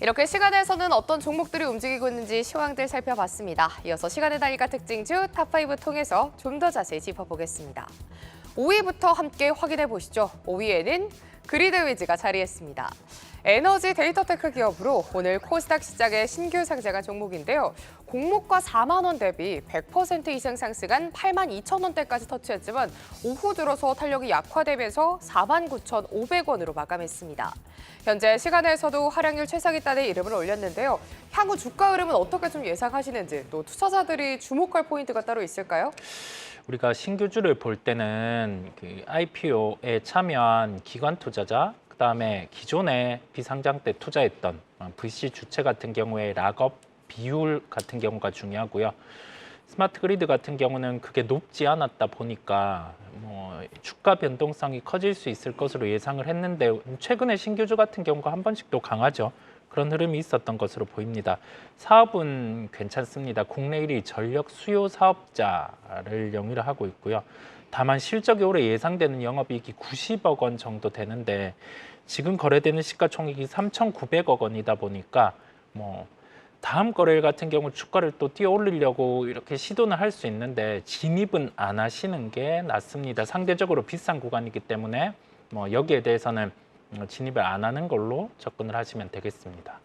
이렇게 시간에서는 어떤 종목들이 움직이고 있는지 시황들 살펴봤습니다. 이어서 시간의 단일가 특징주 탑5 통해서 좀 더 자세히 짚어보겠습니다. 5위부터 함께 확인해 보시죠. 5위에는 그리드 위즈가 자리했습니다. 에너지 데이터테크 기업으로 오늘 코스닥 시장에 신규 상장한 종목인데요. 공모가 4만 원 대비 100% 이상 상승한 8만 2천 원대까지 터치했지만 오후 들어서 탄력이 약화되면서 4만 9,500원으로 마감했습니다. 현재 시간에서도 하락률 최상위단에 이름을 올렸는데요. 향후 주가 흐름은 어떻게 좀 예상하시는지, 또 투자자들이 주목할 포인트가 따로 있을까요? 우리가 신규주를 볼 때는 그 IPO에 참여한 기관 투자자, 그다음에 기존에 비상장 때 투자했던 VC 주체 같은 경우에 락업 비율 같은 경우가 중요하고요. 스마트 그리드 같은 경우는 그게 높지 않았다 보니까 주가 변동성이 커질 수 있을 것으로 예상을 했는데 최근에 신규주 같은 경우가 한 번씩 또 강하죠. 그런 흐름이 있었던 것으로 보입니다. 사업은 괜찮습니다. 국내 1위 전력 수요 사업자를 영위를 하고 있고요. 다만 실적이 올해 예상되는 영업이익이 90억 원 정도 되는데 지금 거래되는 시가총액이 3,900억 원이다 보니까 다음 거래일 같은 경우 주가를 또 뛰어 올리려고 이렇게 시도는 할 수 있는데 진입은 안 하시는 게 낫습니다. 상대적으로 비싼 구간이기 때문에 여기에 대해서는 진입을 안 하는 걸로 접근을 하시면 되겠습니다.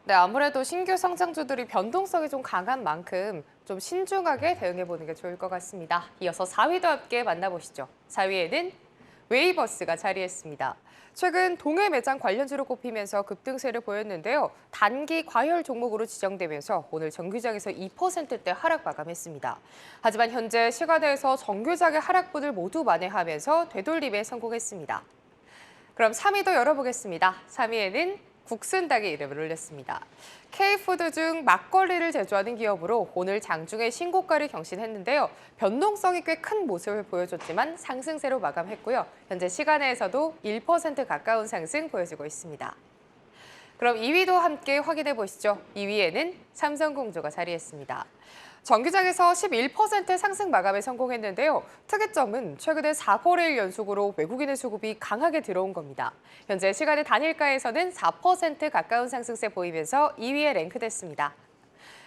네, 아무래도 신규 상장주들이 변동성이 좀 강한 만큼 좀 신중하게 대응해보는 게 좋을 것 같습니다. 이어서 4위도 함께 만나보시죠. 4위에는 웨이버스가 자리했습니다. 최근 동해 매장 관련주로 꼽히면서 급등세를 보였는데요. 단기 과열 종목으로 지정되면서 오늘 정규장에서 2%대 하락 마감했습니다. 하지만 현재 시간에서 정규장의 하락분을 모두 만회하면서 되돌림에 성공했습니다. 그럼 3위도 열어보겠습니다. 3위에는 국순닭이 이름을 올렸습니다. K푸드 중 막걸리를 제조하는 기업으로 오늘 장중에 신고가를 경신했는데요. 변동성이 꽤 큰 모습을 보여줬지만 상승세로 마감했고요. 현재 시간에서도 1% 가까운 상승 보여주고 있습니다. 그럼 2위도 함께 확인해 보시죠. 2위에는 삼성공조가 자리했습니다. 정규장에서 11% 상승 마감에 성공했는데요. 특이점은 최근에 4거래일 연속으로 외국인의 수급이 강하게 들어온 겁니다. 현재 시간의 단일가에서는 4% 가까운 상승세 보이면서 2위에 랭크됐습니다.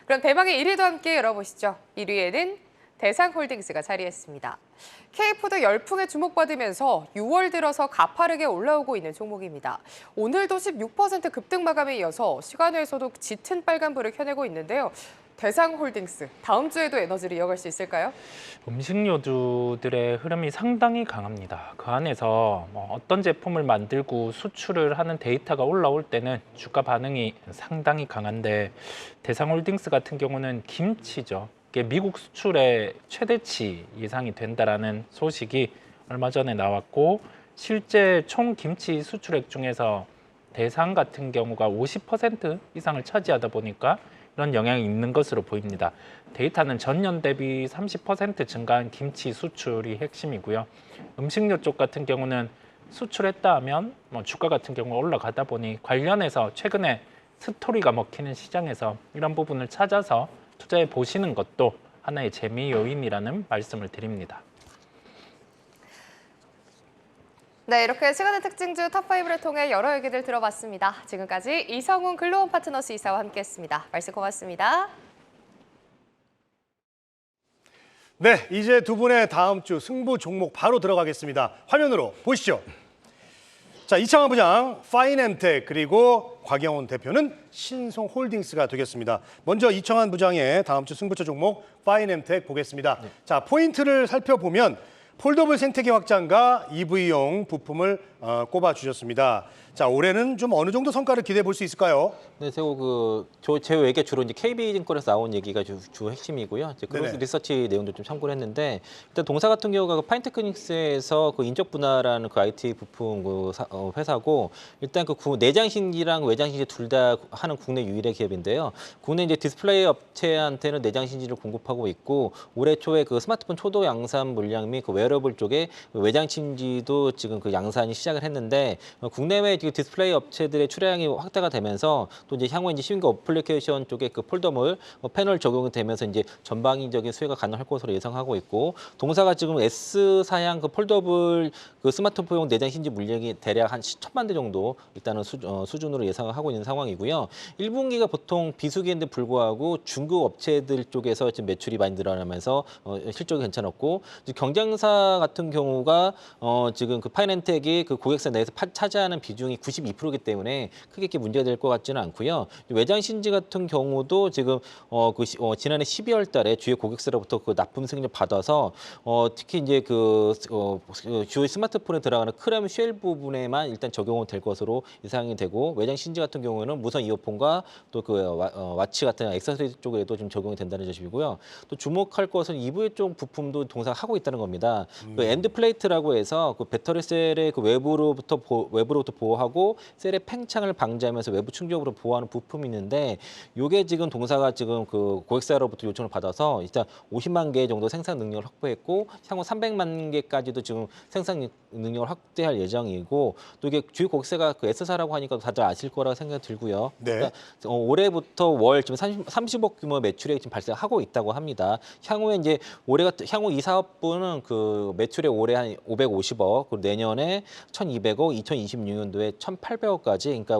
그럼 대망의 1위도 함께 열어보시죠. 1위에는 대상홀딩스가 자리했습니다. K푸드 열풍에 주목받으면서 6월 들어서 가파르게 올라오고 있는 종목입니다. 오늘도 16% 급등 마감에 이어서 시간외에서도 짙은 빨간불을 켜내고 있는데요. 대상홀딩스, 다음 주에도 에너지를 이어갈 수 있을까요? 음식료주들의 흐름이 상당히 강합니다. 그 안에서 어떤 제품을 만들고 수출을 하는 데이터가 올라올 때는 주가 반응이 상당히 강한데 대상홀딩스 같은 경우는 김치죠. 이게 미국 수출의 최대치 예상이 된다라는 소식이 얼마 전에 나왔고 실제 총 김치 수출액 중에서 대상 같은 경우가 50% 이상을 차지하다 보니까 이런 영향이 있는 것으로 보입니다. 데이터는 전년 대비 30% 증가한 김치 수출이 핵심이고요. 음식료 쪽 같은 경우는 수출했다 하면 주가 같은 경우 올라가다 보니 관련해서 최근에 스토리가 먹히는 시장에서 이런 부분을 찾아서 투자해 보시는 것도 하나의 재미 요인이라는 말씀을 드립니다. 네, 이렇게 시간의 특징주 탑5를 통해 여러 얘기들 들어봤습니다. 지금까지 이성훈 글로원 파트너스 이사와 함께했습니다. 말씀 고맙습니다. 네, 이제 두 분의 다음 주 승부 종목 바로 들어가겠습니다. 화면으로 보시죠. 자, 이창환 부장, 파이낸텍 그리고 곽영훈 대표는 신송홀딩스가 되겠습니다. 먼저 이창환 부장의 다음 주 승부처 종목 파이낸텍 보겠습니다. 자, 포인트를 살펴보면 폴더블 생태계 확장과 EV용 부품을 꼽아주셨습니다. 자, 올해는 좀 어느 정도 성과를 기대해 볼 수 있을까요? 네, 제 얘기가 주로 이제 KB증권에서 나온 얘기가 주 핵심이고요. 이제 크로스 네네. 리서치 내용도 좀 참고를 했는데 일단 동사 같은 경우가 그 파인테크닉스에서 그 인적 분할하는 그 IT 부품 회사고 일단 그 내장 신지랑 외장 신지 둘 다 하는 국내 유일의 기업인데요. 국내 이제 디스플레이 업체한테는 내장 신지를 공급하고 있고 올해 초에 그 스마트폰 초도 양산 물량 및 그 웨어러블 쪽에 외장 신지도 지금 그 양산이 시작을 했는데 국내외 디스플레이 업체들의 출하량이 확대가 되면서 또 이제 향후에 이제 신규 어플리케이션 쪽에 그 폴더블 패널 적용이 되면서 이제 전방위적인 수혜가 가능할 것으로 예상하고 있고 동사가 지금 S 사양 그 폴더블 그 스마트폰용 내장 신지 물량이 대략 한 10,000만 대 정도 일단은 수준으로 예상을 하고 있는 상황이고요. 1분기가 보통 비수기인데 불구하고 중국 업체들 쪽에서 지금 매출이 많이 늘어나면서 실적이 괜찮았고 경쟁사 같은 경우가 지금 그 파이낸텍이 그 고객사 내에서 차지하는 비중이 92%이기 때문에 크게 이렇게 문제가 될 것 같지는 않고요. 외장 신지 같은 경우도 지금 지난해 12월 달에 주요 고객사로부터 그 납품 승인을 받아서 특히 이제 주요 스마트폰에 들어가는 크롬 쉘 부분에만 일단 적용은 될 것으로 예상이 되고 외장 신지 같은 경우에는 무선 이어폰과 또 그 와치 같은 액세서리 쪽에도 좀 적용이 된다는 점이고요. 또 주목할 것은 EV 쪽 부품도 동사하고 있다는 겁니다. 그 엔드 플레이트라고 해서 그 배터리 셀의 그 외부로부터 보호하고 셀의 팽창을 방지하면서 외부 충격으로 보호하는 부품이 있는데 이게 지금 동사가 지금 그 고객사로부터 요청을 받아서 일단 50만 개 정도 생산 능력을 확보했고 향후 300만 개까지도 지금 생산 능력을 확대할 예정이고 또 이게 주요 고객사가 그 S사라고 하니까 다들 아실 거라고 생각이 들고요. 네. 그러니까 올해부터 월 지금 30억 규모 매출액이 지금 발생하고 있다고 합니다. 향후에 이제 향후 이 사업부는 그 매출에 올해 한 550억, 그리고 내년에 1,200억, 2026년도에 1,800억까지. 그러니까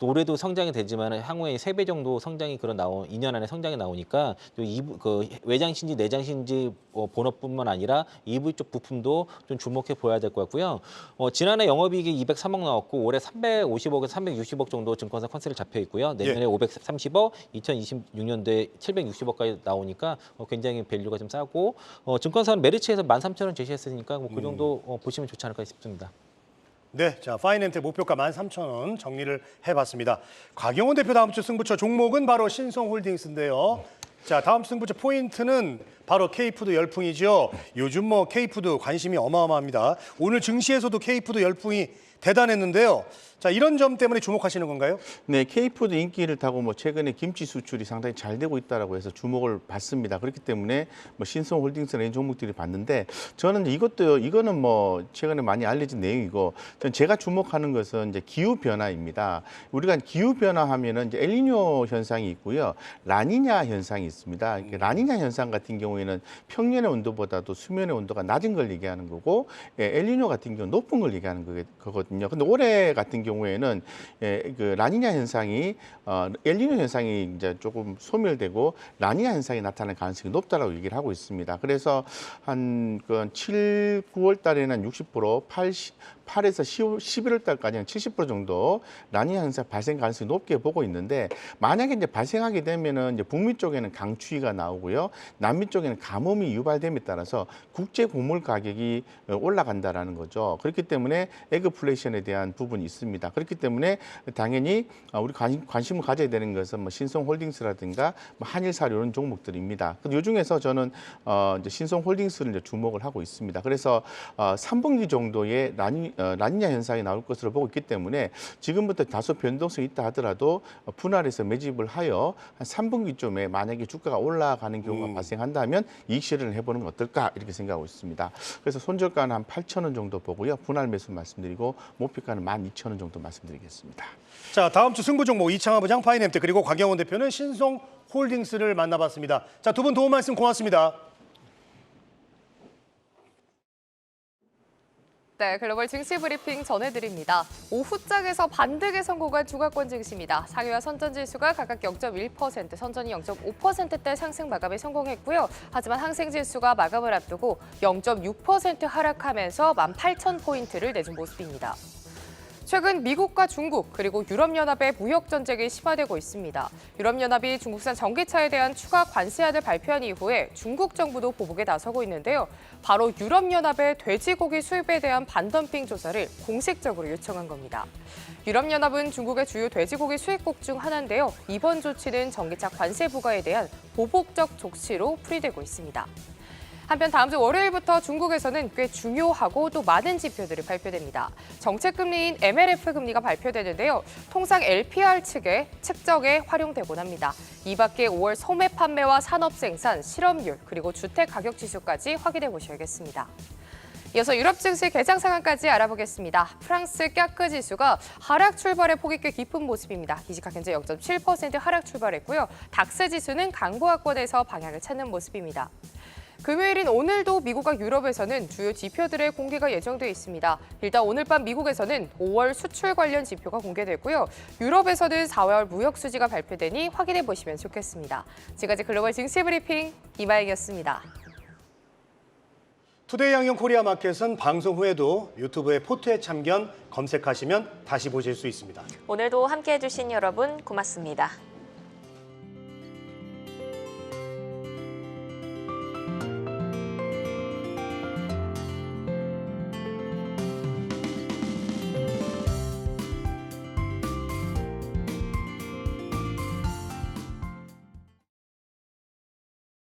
올해도 성장이 되지만 향후에 3배 정도 성장이 2년 안에 성장이 나오니까 그 외장 신지, 내장 신지 본업뿐만 아니라 EV 쪽 부품도 좀 주목해 보여야 될 것 같고요. 지난해 영업이익이 203억 나왔고 올해 350억에서 360억 정도 증권사 컨셉이 잡혀 있고요. 내년에 530억, 2026년도에 760억까지 나오니까 굉장히 밸류가 좀 싸고 증권사는 메리츠에서 13,000원 제시했으니까 그 정도 보시면 좋지 않을까 싶습니다. 네, 자, 파이낸텍 목표가 13,000원 정리를 해봤습니다. 곽영훈 대표 다음 주 승부처 종목은 바로 신송홀딩스인데요. 자, 다음 승부처 포인트는 바로 K푸드 열풍이죠. 요즘 뭐 K푸드 관심이 어마어마합니다. 오늘 증시에서도 K푸드 열풍이 대단했는데요. 자, 이런 점 때문에 주목하시는 건가요? 네, K푸드 인기를 타고 뭐 최근에 김치 수출이 상당히 잘 되고 있다라고 해서 주목을 받습니다. 그렇기 때문에 뭐 신성홀딩스나 이런 종목들이 봤는데 저는 이거는 뭐 최근에 많이 알려진 내용이고 제가 주목하는 것은 이제 기후 변화입니다. 우리가 기후 변화하면은 이제 엘니뇨 현상이 있고요, 라니냐 현상이 있습니다. 라니냐 현상 같은 경우에는 평년의 온도보다도 수면의 온도가 낮은 걸 얘기하는 거고, 엘니뇨 같은 경우는 높은 걸 얘기하는 거거든요. 근데 올해 같은 경우에는 그 라니냐 현상이 엘니뇨 현상이 이제 조금 소멸되고 라니냐 현상이 나타날 가능성이 높다라고 얘기를 하고 있습니다. 그래서 한 7, 9월 달에는 60%, 8에서 11월 달까지 한 70% 정도 라니냐 현상 발생 가능성이 높게 보고 있는데, 만약에 이제 발생하게 되면은 이제 북미 쪽에는 강추위가 나오고요, 남미 쪽에는 가뭄이 유발됨에 따라서 국제 곡물 가격이 올라간다라는 거죠. 그렇기 때문에 에그플레이션에 대한 부분이 있습니다. 그렇기 때문에 당연히 우리 관심을 가져야 되는 것은 뭐 신성홀딩스라든가 뭐 한일사료 이런 종목들입니다. 이 중에서 저는 이제 신성홀딩스를 이제 주목을 하고 있습니다. 그래서 3분기 정도의 라니냐 현상이 나올 것으로 보고 있기 때문에 지금부터 다소 변동성이 있다 하더라도 분할해서 매집을 하여 한 3분기쯤에 만약에 주가가 올라가는 경우가 발생한다면 이익 실현을 해보는 건 어떨까 이렇게 생각하고 있습니다. 그래서 손절가는 한 8,000원 정도 보고요, 분할 매수 말씀드리고 목표가는 12,000원 정도 말씀드리겠습니다. 자, 다음 주 승부 종목 이창환 부장 파이낸텍 그리고 곽영훈 대표는 신송홀딩스를 만나봤습니다. 자, 두 분 도움 말씀 고맙습니다. 네, 글로벌 증시 브리핑 전해드립니다. 오후장에서 반등에 성공한 주가권 증시입니다. 상위와 선전 지수가 각각 0.1%, 선전이 0.5%대 상승 마감에 성공했고요. 하지만 항생 지수가 마감을 앞두고 0.6% 하락하면서 18,000포인트를 내준 모습입니다. 최근 미국과 중국 그리고 유럽연합의 무역 전쟁이 심화되고 있습니다. 유럽연합이 중국산 전기차에 대한 추가 관세안을 발표한 이후에 중국 정부도 보복에 나서고 있는데요. 바로 유럽연합의 돼지고기 수입에 대한 반덤핑 조사를 공식적으로 요청한 겁니다. 유럽연합은 중국의 주요 돼지고기 수입국 중 하나인데요. 이번 조치는 전기차 관세 부과에 대한 보복적 조치로 풀이되고 있습니다. 한편 다음 주 월요일부터 중국에서는 꽤 중요하고 또 많은 지표들이 발표됩니다. 정책금리인 MLF 금리가 발표되는데요. 통상 LPR 측의 측정에 활용되곤 합니다. 이 밖에 5월 소매 판매와 산업 생산, 실업률, 그리고 주택 가격 지수까지 확인해 보셔야겠습니다. 이어서 유럽 증시 개장 상황까지 알아보겠습니다. 프랑스 까크 지수가 하락 출발의 폭이 꽤 깊은 모습입니다. 이지가 현재 0.7% 하락 출발했고요. 닥스 지수는 강보합권에서 방향을 찾는 모습입니다. 금요일인 오늘도 미국과 유럽에서는 주요 지표들의 공개가 예정돼 있습니다. 일단 오늘 밤 미국에서는 5월 수출 관련 지표가 공개되고요. 유럽에서는 4월 무역 수지가 발표되니 확인해 보시면 좋겠습니다. 지금까지 글로벌 증시 브리핑 이마영이었습니다. 투데이 양형 코리아 마켓은 방송 후에도 유튜브의 포트의 참견 검색하시면 다시 보실 수 있습니다. 오늘도 함께해 주신 여러분 고맙습니다.